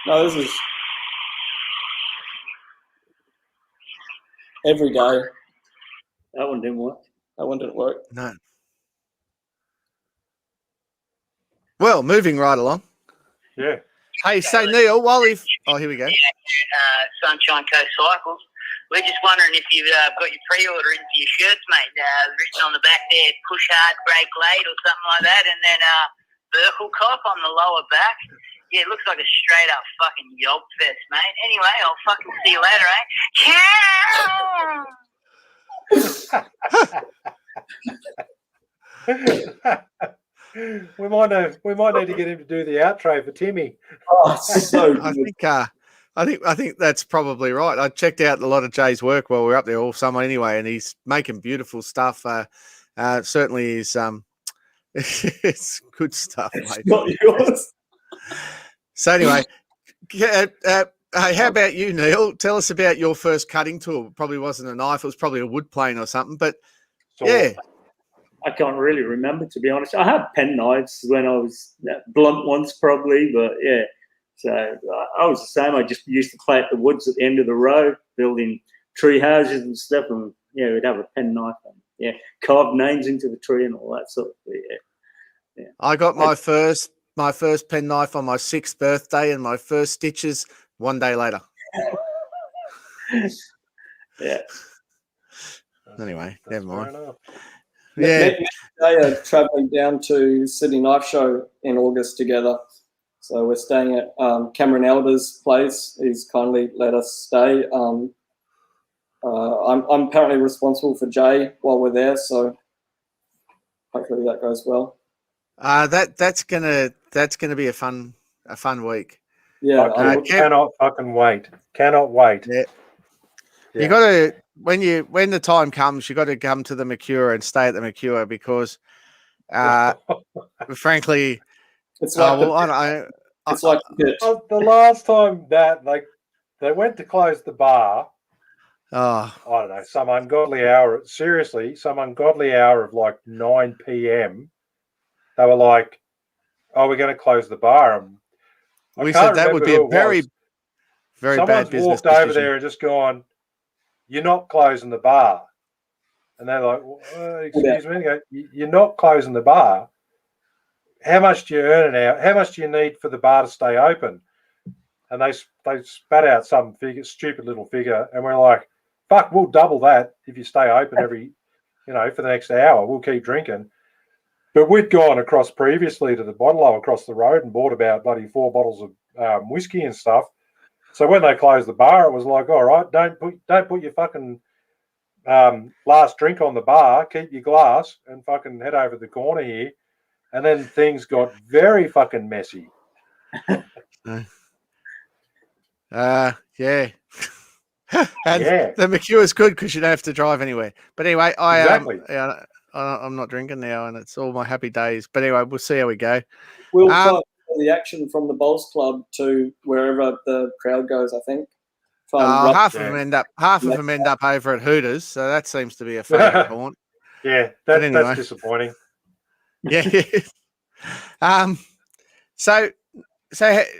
No, this is every day. That one didn't work. No. Well, moving right along. Yeah. Hey, so Neil, while here we go. Sunshine Coast Cycles. We're just wondering if you've got your pre-order in for your shirts, mate. Written on the back there, push hard, break late, or something like that, and then Burkle Cop on the lower back. Yeah, it looks like a straight up fucking yob fest, mate. Anyway, I'll fucking see you later, We might need to get him to do the outro for Timmy. Oh, so good. I think that's probably right. I checked out a lot of Jay's work while we were up there all summer anyway, and he's making beautiful stuff. Certainly is it's good stuff, mate. It's not yours. So anyway, hey, how about you, Neil? Tell us about your first cutting tool. It probably wasn't a knife; it was probably a wood plane or something. But yeah, I can't really remember, to be honest. I had pen knives when I was blunt ones, probably, but yeah. So I was the same. I just used to play at the woods at the end of the road, building tree houses and stuff, and yeah, we'd have a pen knife and carve names into the tree and all that sort of thing. Yeah. I got my first pen knife on my 6th birthday, and my first stitches one day later. Yeah. Anyway, never mind. Yeah. They are travelling down to Sydney Knife Show in August together. So we're staying at Cameron Elder's place. He's kindly let us stay. I'm apparently responsible for Jay while we're there, so hopefully that goes well. That's gonna be a fun week. Yeah, I cannot fucking wait. Cannot wait. Yeah. You got to when the time comes, you got to come to the Mercure and stay at the Mercure because, frankly. It's like the last time that they went to close the bar. I don't know, some ungodly hour. Seriously, some ungodly hour of like 9 p.m. They were like, "Oh, we're going to close the bar." And we said that would be a very, very bad business walked decision. over there and just gone, "You're not closing the bar," and they're like, "Excuse me," go, "You're not closing the bar. How much do you earn an hour? How much do you need for the bar to stay open?" And they spat out some stupid little figure, and we're like, "Fuck, we'll double that if you stay open for the next hour. We'll keep drinking." But we'd gone across previously to the bottle across the road and bought about bloody 4 bottles of whiskey and stuff. So when they closed the bar, it was like, "All right, don't put your fucking last drink on the bar. Keep your glass and fucking head over the corner here." And then things got very fucking messy. Yeah. And the Mercure is good because you don't have to drive anywhere. But anyway, I'm not drinking now, and it's all my happy days. But anyway, we'll see how we go. We'll follow the action from the Bowls Club to wherever the crowd goes, I think. Half of them end up over at Hooters, so that seems to be a favourite haunt. Yeah, anyway. that's disappointing. Yeah. So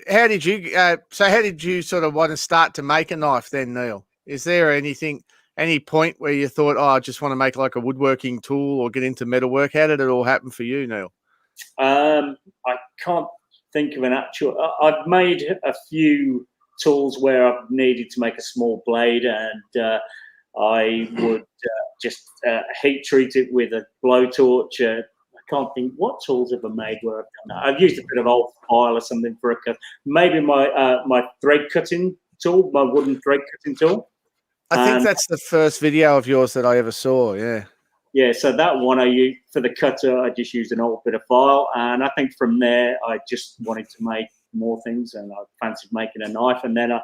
how did you sort of want to start to make a knife then, Neil? Is there any point where you thought, I just want to make like a woodworking tool or get into metalwork? How did it all happen for you, Neil? I can't think of an actual. I've made a few tools where I've needed to make a small blade, and I would just heat treat it with a blowtorch. I can't think what tools have I made where I've done that. I've used a bit of old file or something for a cut. Maybe my thread cutting tool, my wooden thread cutting tool. I think that's the first video of yours that I ever saw. Yeah. Yeah, so that one I used for the cutter. I just used an old bit of file, and I think from there I just wanted to make more things, and I fancied making a knife. And then I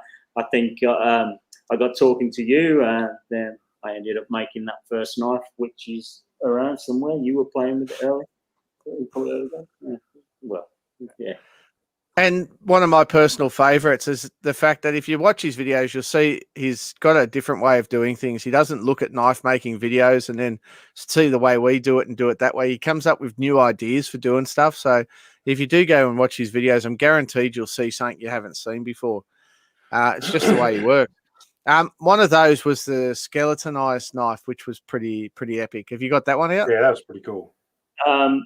think I got talking to you, and then I ended up making that first knife, which is around somewhere. You were playing with it earlier. Yeah. Well, yeah. And one of my personal favourites is the fact that if you watch his videos, you'll see he's got a different way of doing things. He doesn't look at knife making videos and then see the way we do it and do it that way. He comes up with new ideas for doing stuff. So if you do go and watch his videos, I'm guaranteed you'll see something you haven't seen before. It's just the way he works. One of those was the skeletonized knife, which was pretty epic. Have you got that one out? Yeah, that was pretty cool.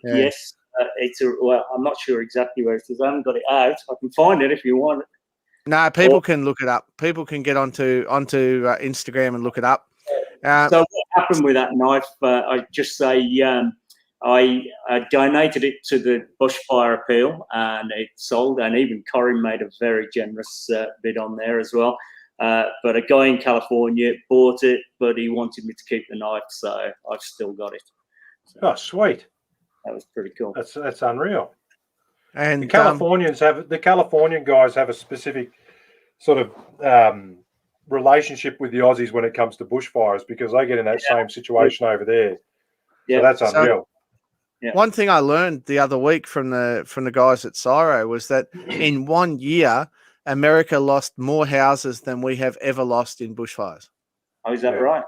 Yes. I'm not sure exactly where it is. I haven't got it out. I can find it if you want it. No, people can look it up. People can get onto Instagram and look it up. So what happened with that knife? I just say I donated it to the bushfire appeal, and it sold. And even Corey made a very generous bid on there as well. But a guy in California bought it, but he wanted me to keep the knife, so I've still got it. So, oh, sweet. That was pretty cool. That's unreal. And the Californian guys have a specific sort of relationship with the Aussies when it comes to bushfires, because they get in that same situation over there. Yeah, so that's unreal. One thing I learned the other week from the guys at Cyro was that in 1 year, America lost more houses than we have ever lost in bushfires. Oh, is that right?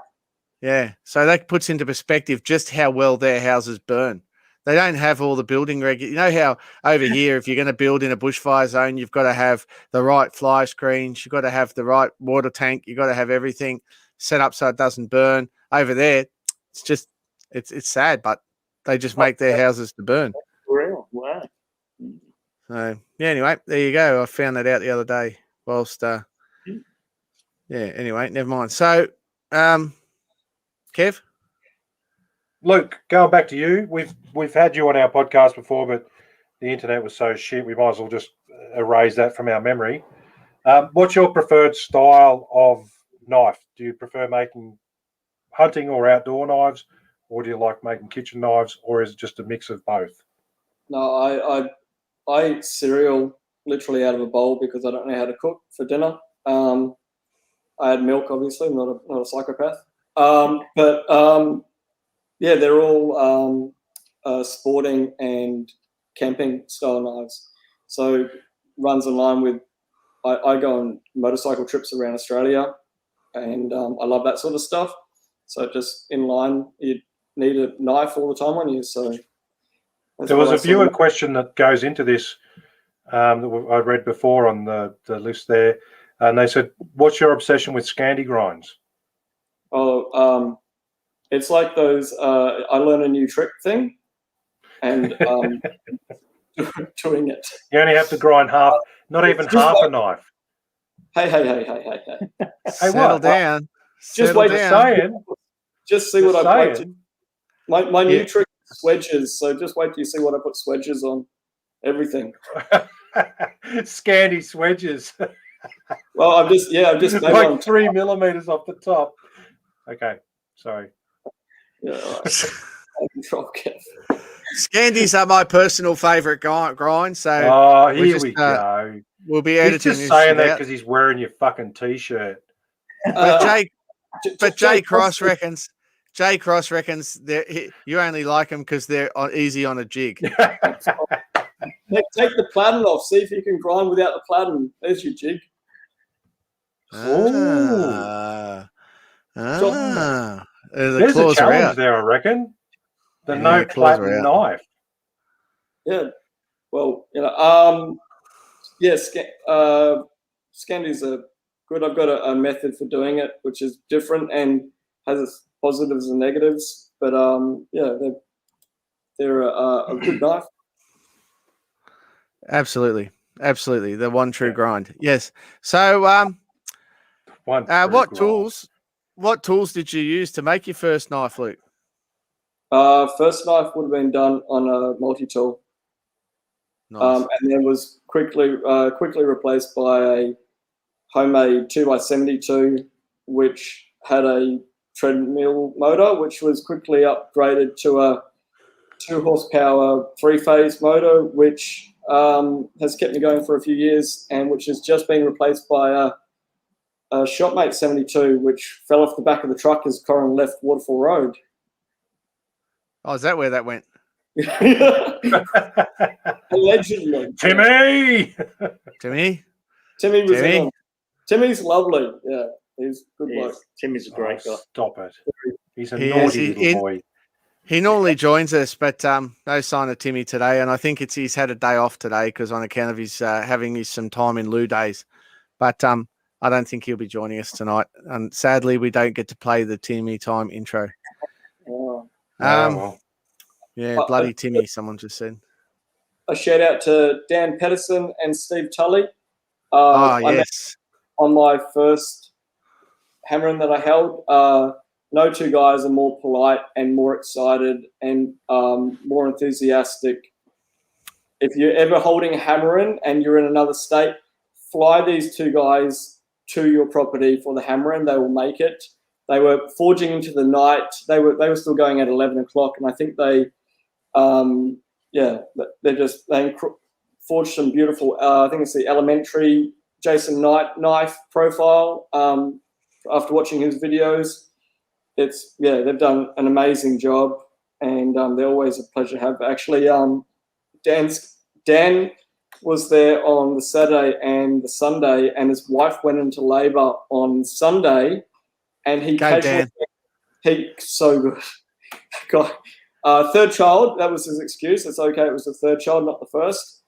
Yeah. So that puts into perspective just how well their houses burn. They don't have all the building You know how over here, if you're going to build in a bushfire zone, you've got to have the right fly screens, you've got to have the right water tank, you've got to have everything set up so it doesn't burn. Over there, it's just it's sad, but they just make their houses to burn. Real. Wow. So yeah, anyway, there you go. I found that out the other day whilst anyway, never mind. So Kev? Luke, going back to you, we've had you on our podcast before, but the internet was so shit, we might as well just erase that from our memory. What's your preferred style of knife? Do you prefer making hunting or outdoor knives, or do you like making kitchen knives, or is it just a mix of both? No, I eat cereal literally out of a bowl because I don't know how to cook for dinner. I had milk, obviously. I'm not a psychopath. Yeah, they're all sporting and camping style knives. So runs in line with, I go on motorcycle trips around Australia, and I love that sort of stuff. So just in line, you need a knife all the time on you. So there was a viewer question that goes into this that I read before on the list there, and they said, "What's your obsession with Scandi Grinds?" Oh, it's like those I learn a new trick thing, and doing it. You only have to grind half, not even half a knife. Hey! Hey, settle down. Just settle wait. Down. Just see what I play to. My new trick is swedges. So just wait till you see what I put swedges on. Everything. Scandi swedges. Well, I've just like 3 millimeters off the top. Okay, sorry. Yeah, all right. Control, Kev. Scandis are my personal favourite grind. So here we go. We'll be He's editing. just saying that because he's wearing your fucking t-shirt. But Jay Cross reckons you only like them because they're easy on a jig. Take the platen off. See if you can grind without the platen. There's your jig. The There's a claws are challenge out. there, I reckon. The Yeah, no the claws are platinum out. knife. Yeah. Well, Scandis are good. I've got a method for doing it, which is different and has its positives and negatives. But they're a good knife. Absolutely. The one true grind. Yes. So, what tools did you use to make your first knife, Luke? First knife would have been done on a multi-tool. Nice. And then was quickly replaced by a homemade 2x72, which had a treadmill motor, which was quickly upgraded to a 2 horsepower 3-phase motor, which has kept me going for a few years, and which has just been replaced by a Shopmate 72, which fell off the back of the truck as Corin left Waterfall Road. Oh, is that where that went? Allegedly. Timmy! Timmy was in on. Timmy's lovely. Yeah, he's a good bloke. Timmy's a great guy. Stop it. He's a naughty little boy. He normally joins us, but no sign of Timmy today. And I think he's had a day off today because on account of his having some time in loo days. But I don't think he'll be joining us tonight. And sadly, we don't get to play the Timmy time intro. Yeah, bloody Timmy, someone just said. A shout out to Dan Pedersen and Steve Tully. Yes. On my first hammering that I held, no two guys are more polite and more excited and more enthusiastic. If you're ever holding a hammering and you're in another state, fly these two guys to your property for the hammering. They will make it. They were forging into the night. They were still going at 11 o'clock, and I think they forged some beautiful. I think it's the Elementary Jason Knight knife profile. After watching his videos, they've done an amazing job, and they're always a pleasure to have. Actually, Dan was there on the Saturday and the Sunday, and his wife went into labour on Sunday, and he so good. God. Third child, that was his excuse. It's okay, it was the third child, not the first.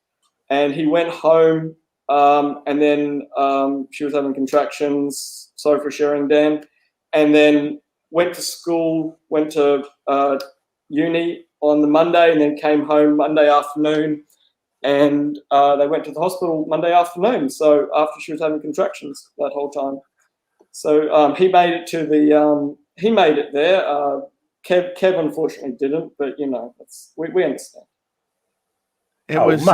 And he went home, and then she was having contractions. Sorry for sharing, Dan. And then went to school, went to uni on the Monday, and then came home Monday afternoon. And they went to the hospital Monday afternoon. So after she was having contractions that whole time. So he made it to the he made it there. Kev unfortunately didn't, but we understand. It was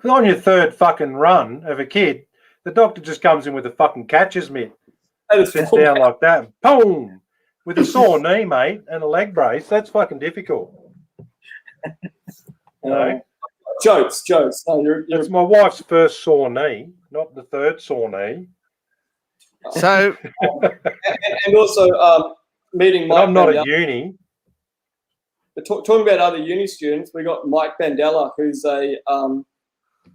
on your third fucking run of a kid, the doctor just comes in with a fucking catcher's mitt. Sits down like that. Boom! With a sore knee, mate, and a leg brace. That's fucking difficult. Jokes. No, It's my wife's first sore knee, not the third sore knee. So, and also meeting Mike. I'm not at uni. Talking about other uni students, we got Mike Bandella, who's a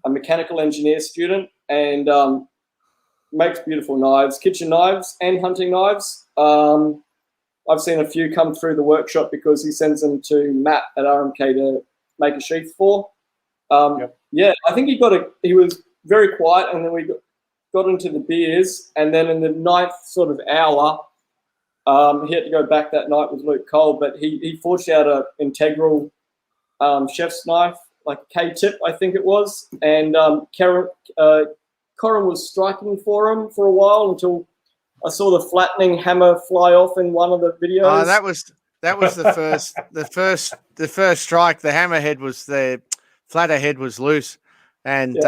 mechanical engineer student and makes beautiful knives, kitchen knives and hunting knives. I've seen a few come through the workshop because he sends them to Matt at RMK to make a sheath for. Yeah, I think he was very quiet, and then we got into the beers, and then in the ninth sort of hour, he had to go back that night with Luke Cole, but he forged out an integral chef's knife, like a K-tip, I think it was, and Corin was striking for him for a while until I saw the flattening hammer fly off in one of the videos. Oh, that was the first strike. The hammerhead was the flatter head was loose, and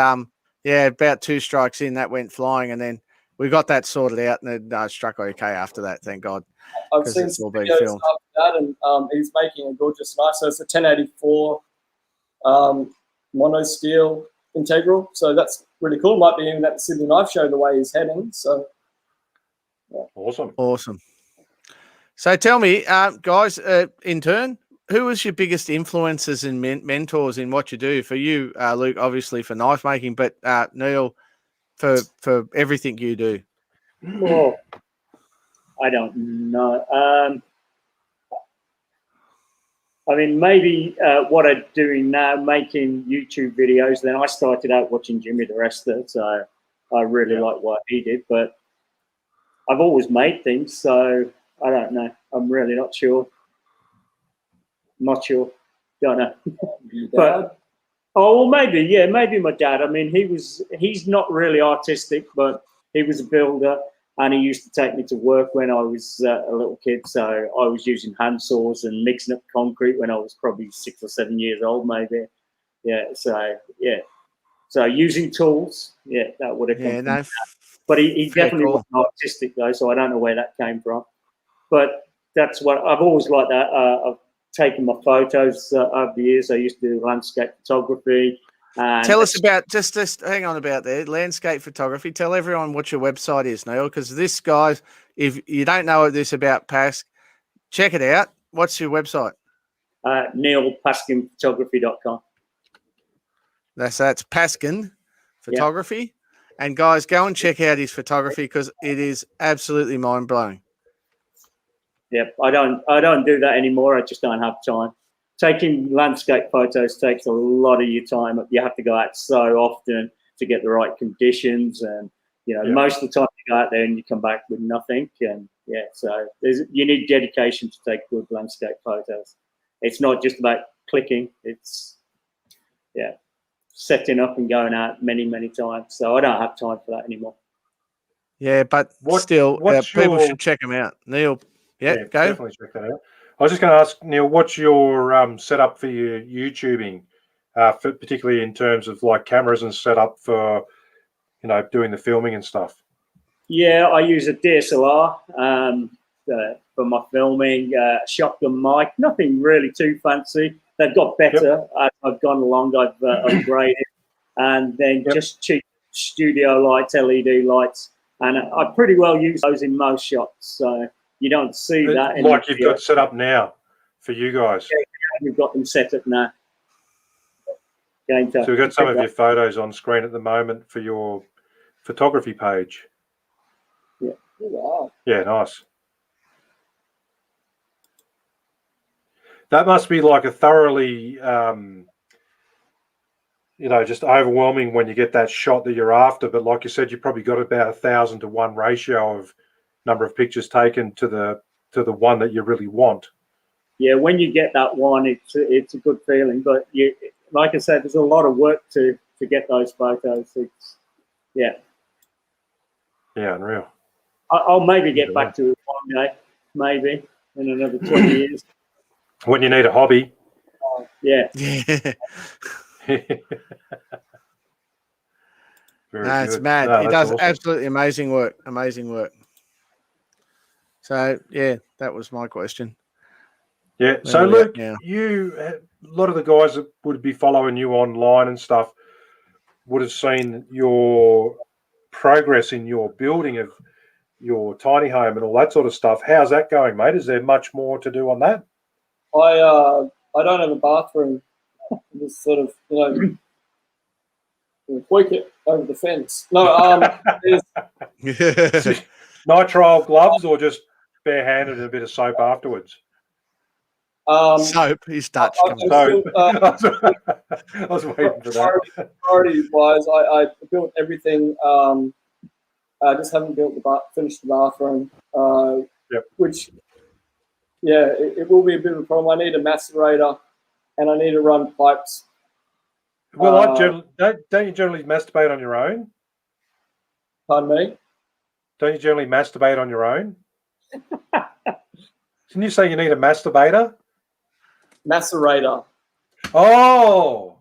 about 2 strikes in, that went flying, and then we got that sorted out, and it struck okay after that. Thank God. I've seen some videos after that, and he's making a gorgeous knife. So it's a 1084 mono steel integral. So that's really cool. Might be in that Sydney Knife Show the way he's heading. So yeah. Awesome. So tell me, guys, in turn, who was your biggest influences and mentors in what you do? For you, Luke, obviously for knife making, but Neil, for everything you do. Well, I don't know. I mean, maybe what I'm doing now, making YouTube videos. Then I started out watching Jimmy the Wrestler, so I really like what he did. But I've always made things, so I don't know. I'm really not sure. Not sure. Don't know. But well, maybe my dad. I mean, he's not really artistic, but he was a builder, and he used to take me to work when I was a little kid. So I was using hand saws and mixing up concrete when I was probably 6 or 7 years old, maybe. Yeah. So using tools, that would have come from that. But he definitely wasn't artistic though, so I don't know where that came from. But that's what I've always liked that. I've taken my photos over the years. I used to do landscape photography. And tell us about just hang on about there. Landscape photography. Tell everyone what your website is, Neil, because this guy, if you don't know this about Pask, check it out. What's your website? NeilPaskinphotography.com. That's Paskin Photography. Yep. And guys, go and check out his photography because it is absolutely mind blowing. Yep, I don't do that anymore. I just don't have time. Taking landscape photos takes a lot of your time. You have to go out so often to get the right conditions, and most of the time you go out there and you come back with nothing. And so you need dedication to take good landscape photos. It's not just about clicking. It's setting up and going out many, many times. So I don't have time for that anymore. Yeah, but people should check him out. Neil, go. Definitely check that out. I was just going to ask, Neil, what's your setup for your YouTubing, particularly in terms of like cameras and setup for, doing the filming and stuff? Yeah, I use a DSLR for my filming, shotgun mic, nothing really too fancy. They've got better as I've gone along. I've upgraded, and then just cheap studio lights, LED lights, and I pretty well use those in most shots. So you don't see that. Like you've got set up now for you guys. Yeah, we've got them set up now. So we've got some of your photos on screen at the moment for your photography page. Yeah. Wow. Yeah, nice. That must be like a thoroughly, just overwhelming when you get that shot that you're after. But like you said, you probably got about 1,000 to 1 ratio of number of pictures taken to the one that you really want. Yeah, when you get that one, it's a good feeling. But like I said, there's a lot of work to get those photos. Unreal. I'll maybe get back to it one day, maybe in another 20 years. When you need a hobby. It's mad. He does awesome. Absolutely amazing work. Amazing work. So, that was my question. Yeah. So, Luke, a lot of the guys that would be following you online and stuff would have seen your progress in your building of your tiny home and all that sort of stuff. How's that going, mate? Is there much more to do on that? I don't have a bathroom. Just sort of, tweak it over the fence. No, nitrile gloves or just barehanded and a bit of soap afterwards? Soap, he's Dutch. I was waiting for that. Priority-wise, I built everything. I just haven't finished the bathroom, which, it will be a bit of a problem. I need a macerator, and I need to run pipes. Well, don't you generally masturbate on your own? Pardon me? Don't you generally masturbate on your own? Didn't you say you need a masturbator? Macerator. Oh,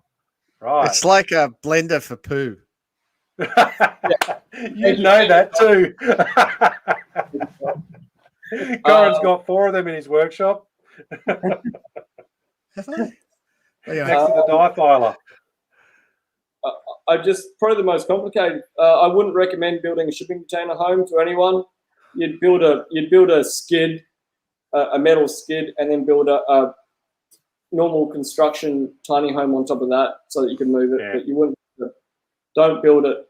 right. It's like a blender for poo. You know that too. Corin's got 4 of them in his workshop. Have I? Next to the dye filer. Probably the most complicated. I wouldn't recommend building a shipping container home to anyone. You'd build a skid, a metal skid, and then build a normal construction tiny home on top of that so that you can move it. But you wouldn't. Don't build a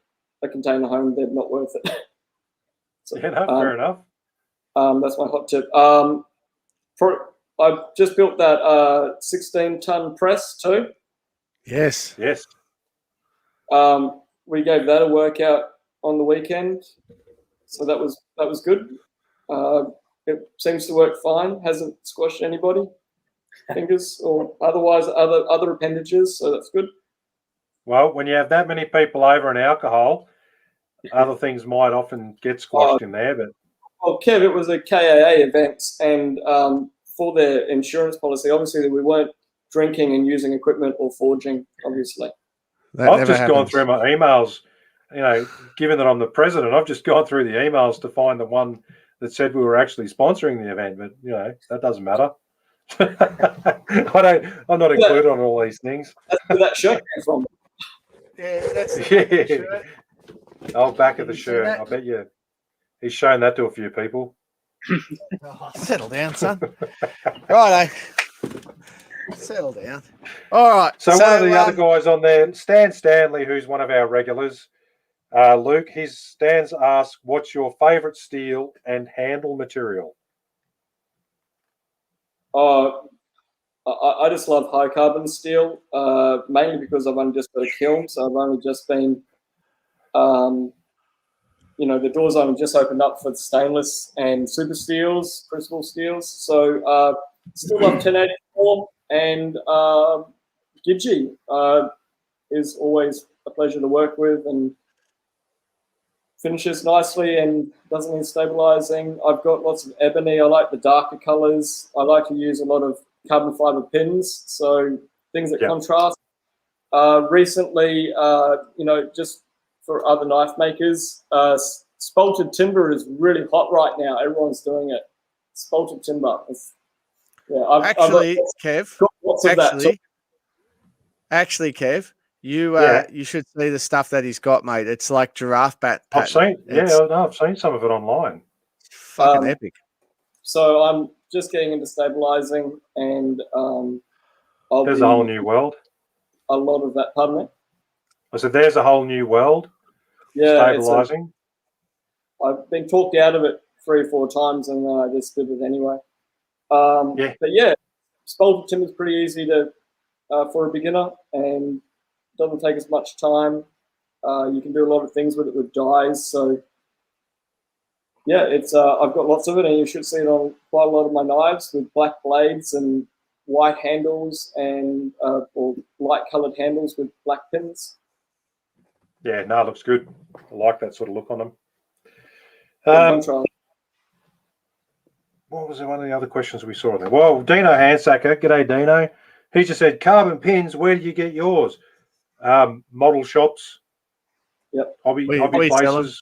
container home. They're not worth it. So, Yeah, no, fair enough. that's my hot tip. I just built that 16-ton press too. Yes. Yes. We gave that a workout on the weekend, so that was good. It seems to work fine. Hasn't squashed anybody, fingers or otherwise other appendages, so that's good. Well, when you have that many people over and alcohol, other things might often get squashed in there. But well, Kev, it was a KAA event, and for their insurance policy, obviously we weren't drinking and using equipment or forging, obviously. I've just gone through my emails, given that I'm the president, I've just gone through the emails to find the one that said we were actually sponsoring the event, but that doesn't matter. I'm not included on all these things. That's where that shirt came from. Yeah, that's the back of the shirt. Oh, back of the shirt. I bet you he's shown that to a few people. Oh, settle down, son. Righto. Settle down. All right. So one of the other guys on there, Stan Stanley, who's one of our regulars, Luke, Stan's asked, what's your favourite steel and handle material? I just love high carbon steel, mainly because I've only just got a kiln, so I've only just been, the doors only just opened up for stainless and super steels, crucible steels. So still love 1084, and Gidgee is always a pleasure to work with and finishes nicely and doesn't need stabilizing. I've got lots of ebony. I like the darker colors. I like to use a lot of carbon fiber pins, so things that contrast. Recently, just for other knife makers, spalted timber is really hot right now. Everyone's doing it. Spalted timber. Kev, you should see the stuff that he's got, mate. It's like giraffe bat pattern. I've seen some of it online. It's fucking epic. So I'm just getting into stabilizing, and there's a whole new world. A lot of that, pardon me? I said there's a whole new world. Yeah, stabilizing. I've been talked out of it 3 or 4 times, and I just did it anyway. But yeah, spalted timber is pretty easy to for a beginner, and doesn't take as much time. You can do a lot of things with it with dyes. So yeah, it's I've got lots of it, and you should see it on quite a lot of my knives with black blades and white handles and or light coloured handles with black pins. Yeah, no, it looks good. I like that sort of look on them. What was one of the other questions we saw there? Well, Dino Handsacker, g'day Dino. He just said, carbon pins, where do you get yours? Model shops, hobby places.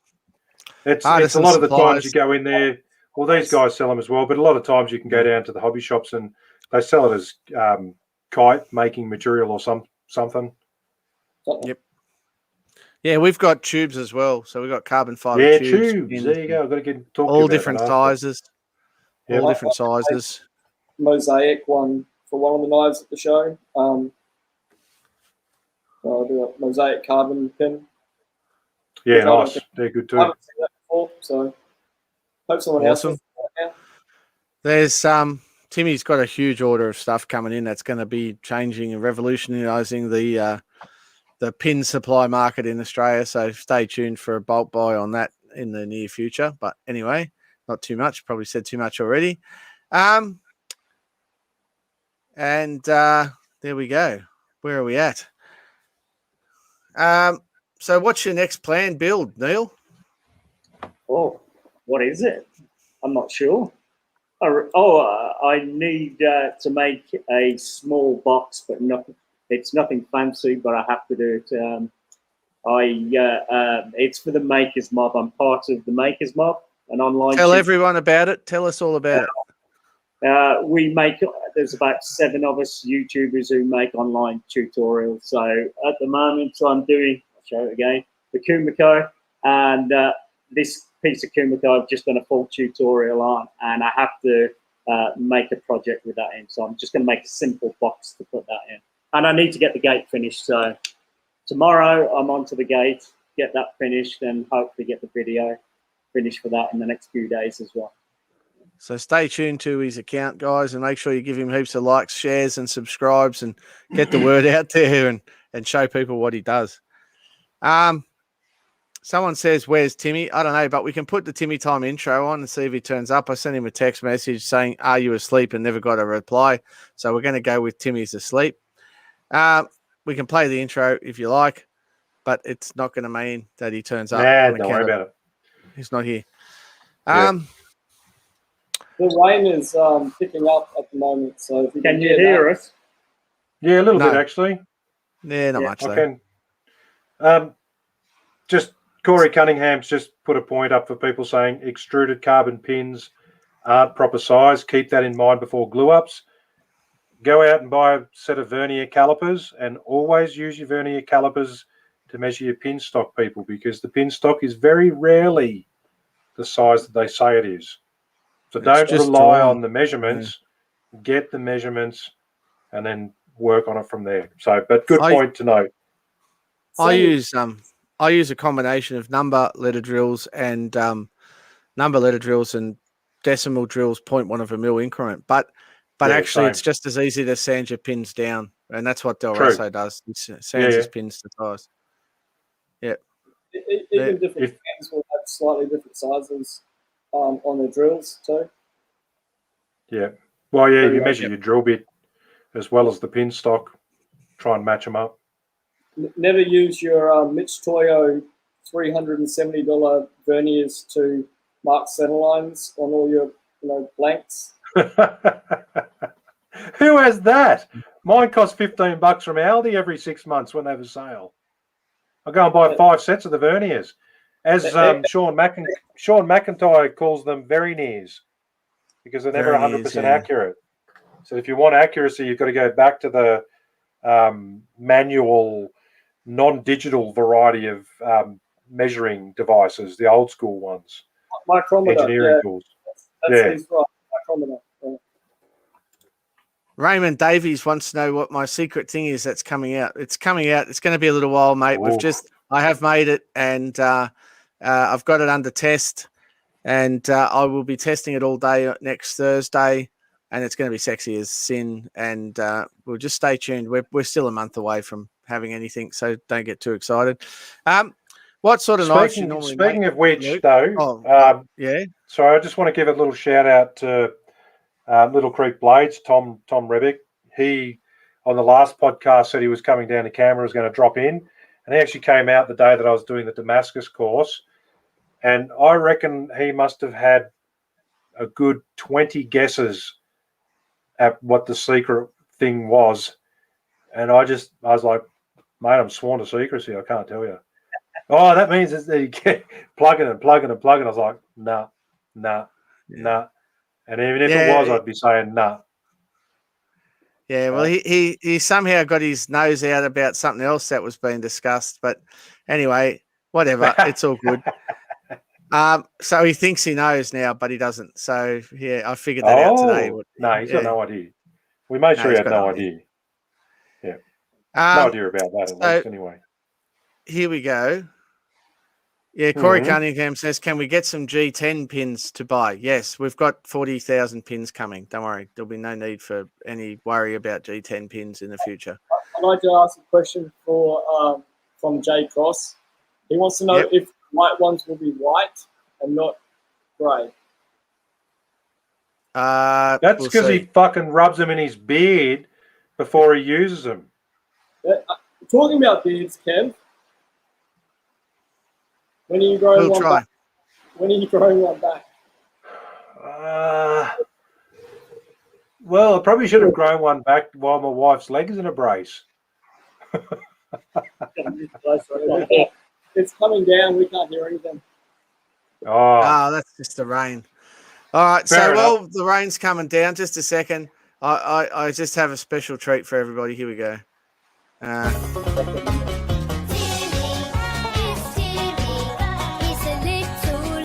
It's a lot of the times you go in there. Well, these guys sell them as well, but a lot of times you can go down to the hobby shops and they sell it as kite making material or something. Yep. Yeah, we've got tubes as well. So we've got carbon fiber tubes. There you go. I've got to talk all different sizes. Yep. All different sizes. Mosaic one for one of the knives at the show. So I'll do a mosaic carbon pin. Yeah, nice. They're good too. I haven't seen that before, so hope someone else has that now. There's Timmy's got a huge order of stuff coming in that's going to be changing and revolutionising the pin supply market in Australia. So stay tuned for a bulk buy on that in the near future. But anyway, not too much. Probably said too much already. And there we go. Where are we at? So what's your next planned build, Neil? Oh, what is it? I'm not sure. I need to make a small box, but it's nothing fancy, but I have to do it. It's for the Makers Mob. I'm part of the Makers Mob, an online. Tell everyone about it. Tell us all about it. There's about 7 of us YouTubers who make online tutorials. So at the moment, I'll show it again, the Kumiko, and this piece of Kumiko I've just done a full tutorial on, and I have to make a project with that in. So I'm just going to make a simple box to put that in. And I need to get the gate finished. So tomorrow I'm onto the gate, get that finished, and hopefully get the video finish for that in the next few days as well. So stay tuned to his account, guys, and make sure you give him heaps of likes, shares, and subscribes, and get the word out there and show people what he does. Someone says, "Where's Timmy?" I don't know, but we can put the Timmy Time intro on and see if he turns up. I sent him a text message saying, "Are you asleep?" and never got a reply. So we're going to go with Timmy's asleep. We can play the intro if you like, but it's not going to mean that he turns up. Nah, don't worry about it. He's not here. The rain is picking up at the moment, so if you Can you hear us? Yeah, a little No. bit actually. Yeah, not much I though. can. Just Corey Cunningham's just put a point up for people saying extruded carbon pins aren't proper size. Keep that in mind before glue ups. Go out and buy a set of vernier calipers and always use your vernier calipers to measure your pin stock, people, because the pin stock is very rarely the size that they say it is. So It's don't just rely drawn. on the measurements. Get the measurements and then work on it from there. So, but good point to note. I use a combination of number letter drills and decimal drills 0.1 of a mil increment. But Yeah, actually, same. it's just as easy to sand your pins down, and that's what Del True. Rosso does. He sands his pins to size. Yeah. Even different pins will have slightly different sizes on the drills too. Yeah. Well, yeah, you measure your drill bit as well as the pin stock. Try and match them up. Never use your Mitch Toyo $370 verniers to mark center lines on all your blanks. Who has that? Mine costs $15 from Aldi every 6 months when they have a sale. I go and buy 5 sets of the verniers. As Sean McIntyre calls them verniers, because they're never 100% accurate. So if you want accuracy, you've got to go back to the manual, non-digital variety of measuring devices, the old school ones. Micrometer, engineering tools. That's right. Micrometer. Yeah. Raymond Davies wants to know what my secret thing is that's coming out. It's coming out. It's going to be a little while, mate. Ooh. I have made it, and I've got it under test, and I will be testing it all day next Thursday, and it's going to be sexy as sin. And we'll just stay tuned. We're still a month away from having anything, so don't get too excited. What sort of knives you normally make? Speaking of which, Luke? though, yeah. So I just want to give a little shout out to Little Creek Blades, Tom Rebick. He, on the last podcast, said he was coming down to Canberra, was going to drop in, and he actually came out the day that I was doing the Damascus course, and I reckon he must have had a good 20 guesses at what the secret thing was, and I was like, mate, I'm sworn to secrecy. I can't tell you. Oh, that means that you get plugging and plugging and plugging. I was like, nah. And even if it was, I'd be saying nah. Yeah, well, he somehow got his nose out about something else that was being discussed. But anyway, whatever. It's all good. So he thinks he knows now, but he doesn't. So, yeah, I figured that out today. No, he's got no idea. We made sure he had no idea. Yeah. No idea about that, at least, anyway. Here we go. Yeah, Corey Cunningham says, can we get some G10 pins to buy? Yes, we've got 40,000 pins coming. Don't worry. There'll be no need for any worry about G10 pins in the future. I'd like to ask a question from Jay Cross. He wants to know if white ones will be white and not grey. That's because he fucking rubs them in his beard before he uses them. Talking about beards, Kev, when are you growing one back? When are you growing one back? Well, I probably should have grown one back while my wife's leg is in a brace. It's coming down. We can't hear anything. Oh, that's just the rain. All right. While the rain's coming down, just a second. I just have a special treat for everybody. Here we go.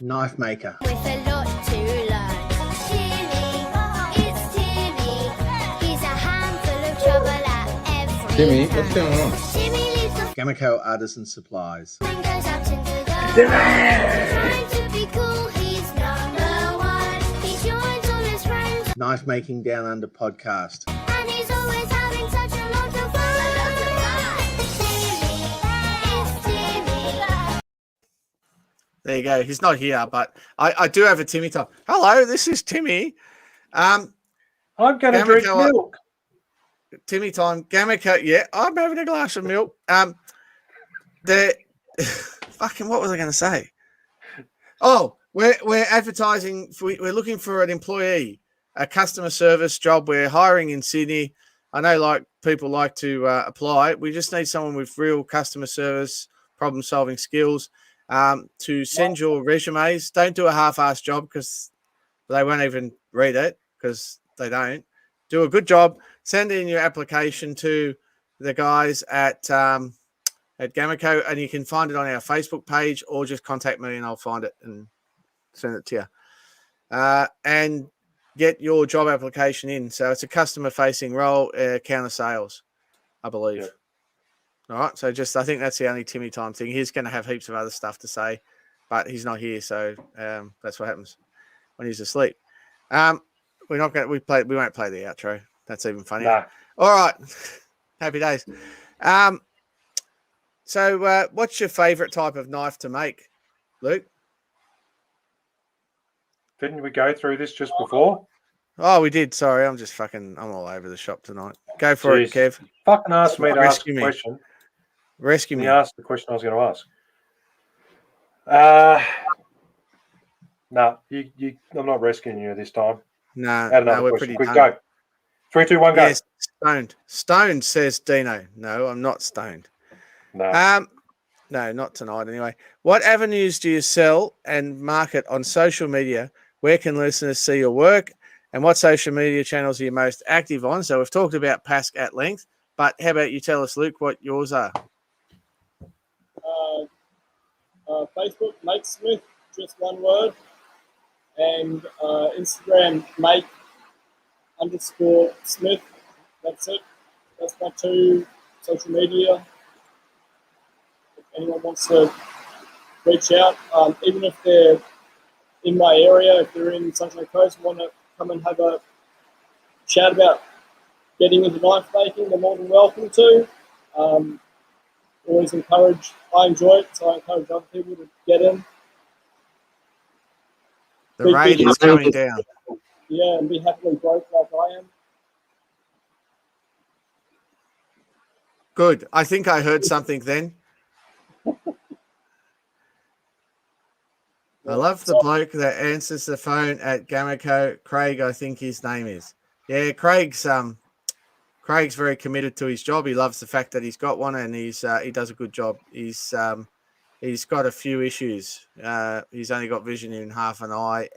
Knife maker. With a lot to learn. It's Timmy. He's a handful of trouble at every Timmy, what's going on? Timmy lives off Gamico Artisan Supplies. When goes up into the trying to be cool, he's number one. He joins all his friends, Knife Making Down Under podcast. and he's always having such a lot of fun. Timmy, it's Timmy. There you go. He's not here, but I do have a Timmy time. Hello, this is Timmy. I'm going to drink milk. Timmy time. Gamico. Yeah, I'm having a glass of milk. The fucking what was I going to say? Oh, we're advertising. We're looking for an employee, a customer service job. We're hiring in Sydney. I know, like people like to apply. We just need someone with real customer service, problem solving skills. To send your resumes. Don't do a half-assed job because they won't even read it because they don't. Do a good job. Send in your application to the guys at Gamico, and you can find it on our Facebook page, or just contact me and I'll find it and send it to you. And get your job application in. So it's a customer-facing role, counter sales, I believe. Yep. All right. So I think that's the only Timmy time thing. He's going to have heaps of other stuff to say, but he's not here, so that's what happens when he's asleep. We're not going. We won't play the outro. That's even funnier. No. All right. Happy days. So what's your favorite type of knife to make, Luke? Didn't we go through this just before? Oh, we did. Sorry, I'm all over the shop tonight. Go for it, Jeez. Kev. Fucking asked me to ask Rescue a me. question. Rescue He me. asked the question I was going to ask. No, I'm not rescuing you this time. No, Add another we're question. pretty Quick, done. go. 3, 2, 1, go. Yes, stoned. Stoned, says Dino. No, I'm not stoned. No. No, not tonight anyway. What avenues do you sell and market on social media? Where can listeners see your work? And what social media channels are you most active on? So we've talked about Pask at length, but how about you tell us, Luke, what yours are? Facebook, MakeSmith, just one word, and Instagram, make_Smith. That's it. That's my 2 social media. If anyone wants to reach out, even if they're in my area, if they're in Sunshine Coast and want to come and have a chat about getting into knife making, they're more than welcome to. Always I enjoy it, so I encourage other people to get in. The rain is coming down. Yeah, and be happily broke like I am. Good. I think I heard something then. I love the bloke that answers the phone at Gamico. Craig, I think his name is. Yeah, Craig's very committed to his job. He loves the fact that he's got one, and he does a good job. He's got a few issues. He's only got vision in half an eye,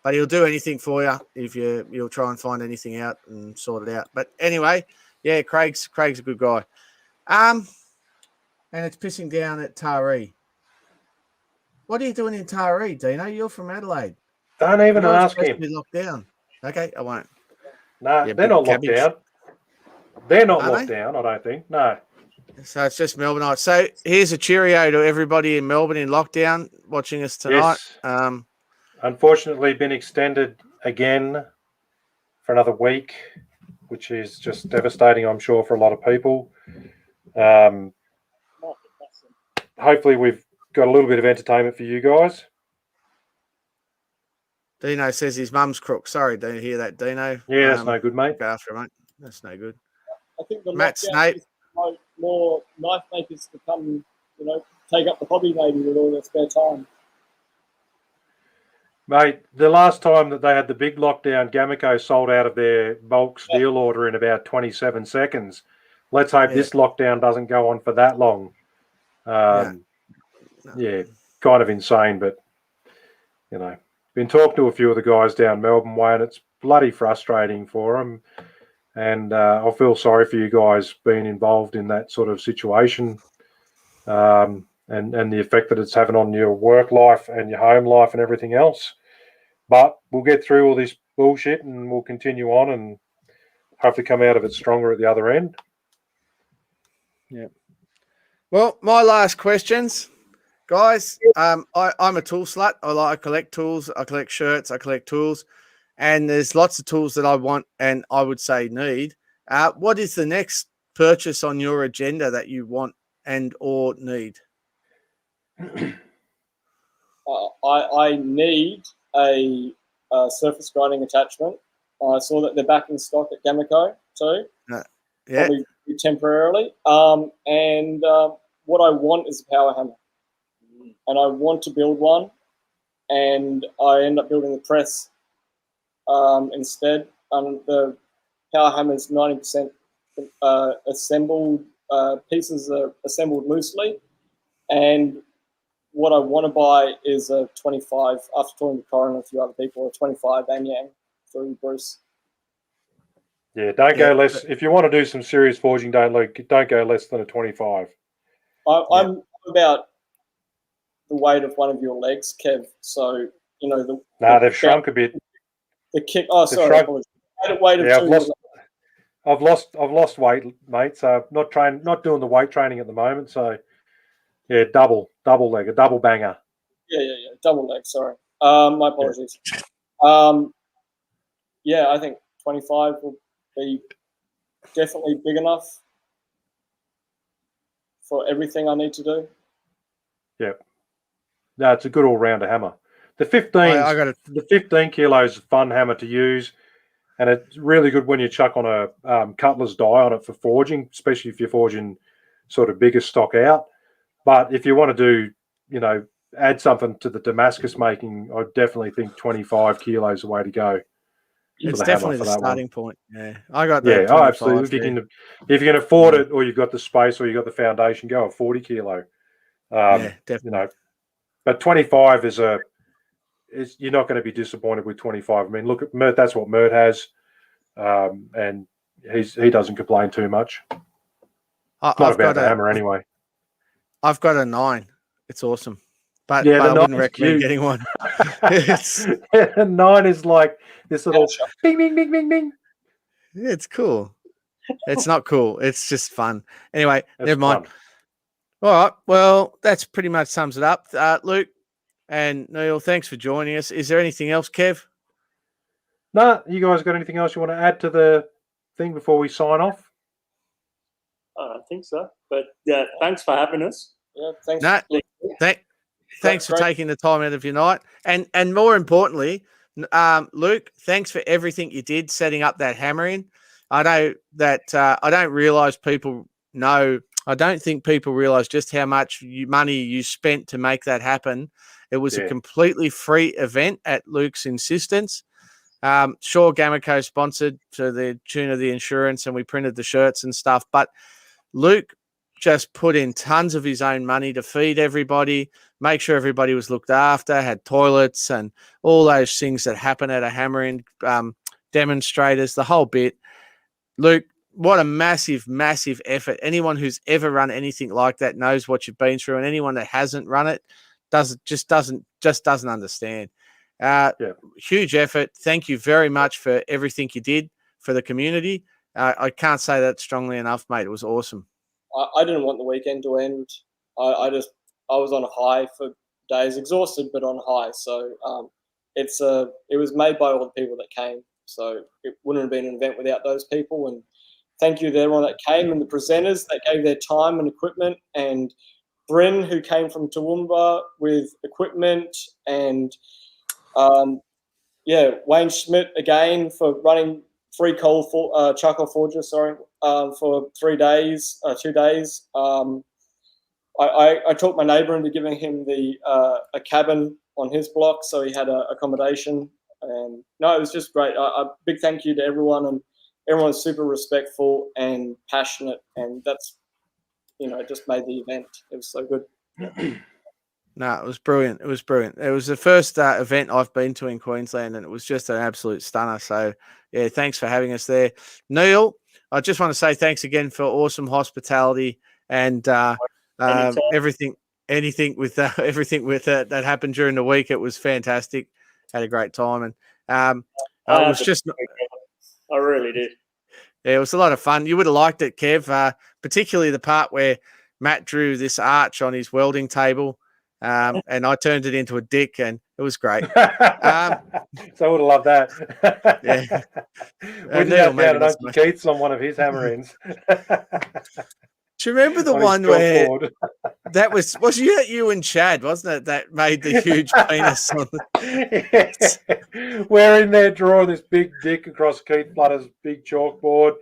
but he'll do anything for you if you'll try and find anything out and sort it out. But anyway, yeah, Craig's a good guy. And it's pissing down at Taree. What are you doing in Taree, Dino? You're from Adelaide. Don't even You're ask supposed him. to be locked down. Okay, I won't. No, Yeah, they're not big locked cabbage. down. They're not Are locked they? down, I don't think. No. So it's just Melbourne. So here's a cheerio to everybody in Melbourne in lockdown watching us tonight. Yes. Unfortunately, been extended again for another week, which is just devastating, I'm sure, for a lot of people. Hopefully, we've got a little bit of entertainment for you guys. Dino says his mum's crook. Sorry, don't you hear that, Dino? Yeah, that's no good, mate. Look after him, mate. That's no good. I think the Matt lockdown Snape. is more knife makers to come, take up the hobby maybe with all their spare time. Mate, the last time that they had the big lockdown, Gamico sold out of their bulk steel order in about 27 seconds. Let's hope this lockdown doesn't go on for that long. Yeah, kind of insane, but, been talking to a few of the guys down Melbourne way, and it's bloody frustrating for them. And I feel sorry for you guys being involved in that sort of situation, and the effect that it's having on your work life and your home life and everything else. But we'll get through all this bullshit and we'll continue on and hopefully come out of it stronger at the other end. Yeah. Well, my last questions, guys. I'm a tool slut. I collect tools. I collect shirts. I collect tools, and there's lots of tools that I want and I would say need. What is the next purchase on your agenda that you want and or need? I need a surface grinding attachment. I saw that they're back in stock at Gamico too. Yeah. Probably temporarily. And what I want is a power hammer, and I want to build one. And I end up building the press instead. The power hammer is 90% assembled. Pieces are assembled loosely, and what I want to buy is a 25. After talking to Corin and a few other people, a 25 Anyang through Bruce. Yeah, don't go less. If you want to do some serious forging, don't go less than a 25. I'm about the weight of one of your legs, Kev. So They've shrunk a bit. The kick. Oh, sorry. Apologies. Weight of two. I've lost weight, mate. So not doing the weight training at the moment. So yeah, double leg, a double banger. Yeah, double leg. Sorry. My apologies. Yeah, I think 25 will be definitely big enough for everything I need to do. Yeah. No, it's a good all-rounder hammer. The 15, the 15 kilos is a fun hammer to use, and it's really good when you chuck on a cutler's die on it for forging, especially if you're forging sort of bigger stock out. But if you want to do, add something to the Damascus making, I definitely think 25 kilos is the way to go. It's definitely the starting point. Yeah, I got that. Yeah, absolutely. If you can afford it, or you've got the space, or you've got the foundation, go a 40 kilo. Yeah, definitely. But 25 you're not going to be disappointed with 25. I mean, look at Mert. That's what Mert has, and he doesn't complain too much. Not about the hammer anyway. I've got a 9. It's awesome. But yeah, I wouldn't recommend getting one. The 9 is like this little bing, bing, bing, bing, bing. Yeah, it's cool. It's not cool. It's just fun. Anyway, never mind. Fun. All right. Well, that's pretty much sums it up. Luke and Neil, thanks for joining us. Is there anything else, Kev? No, you guys got anything else you want to add to the thing before we sign off? I don't think so. But thanks for having us. Yeah, thanks. Thanks for taking the time out of your night. And more importantly, Luke, thanks for everything you did setting up that hammering. I know that I don't think people realize just how much money you spent to make that happen. It was a completely free event at Luke's insistence. Sure, Gamico sponsored to the tune of the insurance, and we printed the shirts and stuff, but Luke just put in tons of his own money to feed everybody, make sure everybody was looked after, had toilets and all those things that happen at a hammering, demonstrators, the whole bit. Luke, what a massive, massive effort. Anyone who's ever run anything like that knows what you've been through, and anyone that hasn't run it doesn't understand. Huge effort. Thank you very much for everything you did for the community. I can't say that strongly enough, mate. It was awesome. I didn't want the weekend to end. I was on a high for days, exhausted but on a high. So it was made by all the people that came. So it wouldn't have been an event without those people. And thank you to everyone that came and the presenters that gave their time and equipment, and Bryn, who came from Toowoomba with equipment, and Wayne Schmidt again for running free charcoal forger, for 2 days. I talked my neighbour into giving him a cabin on his block, so he had accommodation. And no, it was just great. A big thank you to everyone, and everyone's super respectful and passionate, and that's just made the event. It was so good. No, it was brilliant. It was brilliant. It was the first event I've been to in Queensland, and it was just an absolute stunner. So, yeah, thanks for having us there. Neil, I just want to say thanks again for awesome hospitality and everything with that happened during the week. It was fantastic. Had a great time, and it was just. I really did. Yeah, it was a lot of fun. You would have liked it, Kev, particularly the part where Matt drew this arch on his welding table, and I turned it into a dick, and it was great. So I would have loved that. Yeah. We did that down at Uncle Keith's on one of his hammer-ins. Do you remember the On his one where chalkboard. that was you and Chad, wasn't it? That made the huge penis on the... We're in there drawing this big dick across Keith Flutter's big chalkboard,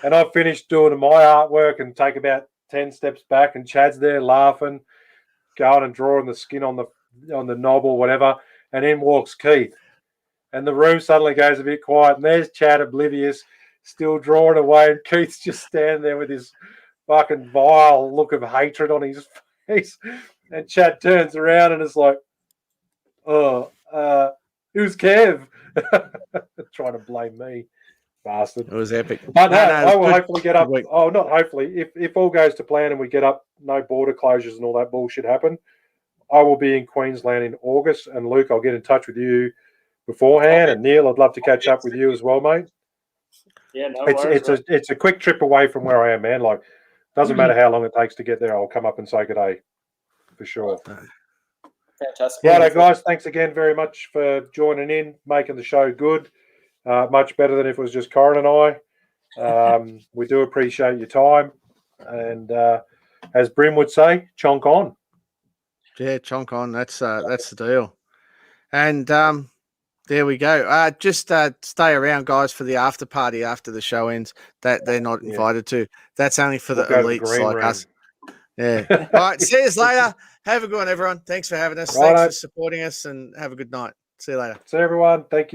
and I finished doing my artwork and take about 10 steps back, and Chad's there laughing, going and drawing the skin on the knob or whatever, and in walks Keith, and the room suddenly goes a bit quiet, and there's Chad oblivious, still drawing away, and Keith's just standing there with his fucking vile look of hatred on his face, and Chad turns around and is like, "Oh, who's Kev?" Trying to blame me, bastard. It was epic. But I will good. hopefully get up. Good week. Oh, not hopefully. If all goes to plan and we get up, no border closures and all that bullshit happen, I will be in Queensland in August. And Luke, I'll get in touch with you beforehand. And Neil, I'd love to catch up with you as well, mate. Yeah, no worries. It's a quick trip away from where I am, man. Like, doesn't matter how long it takes to get there. I'll come up and say good day for sure. Fantastic. Righto, guys. Thanks again very much for joining in, making the show good. Much better than if it was just Corin and I. We do appreciate your time. And as Brim would say, chonk on. Yeah, chonk on. That's the deal. And there we go. Just stay around, guys, for the after party after the show ends. That they're not invited to. That's only for the We'll go to the elites green like room. us. Yeah. All right. See you later. Have a good one, everyone. Thanks for having us. Righto. Thanks for supporting us, and have a good night. See you later. So everyone, thank you.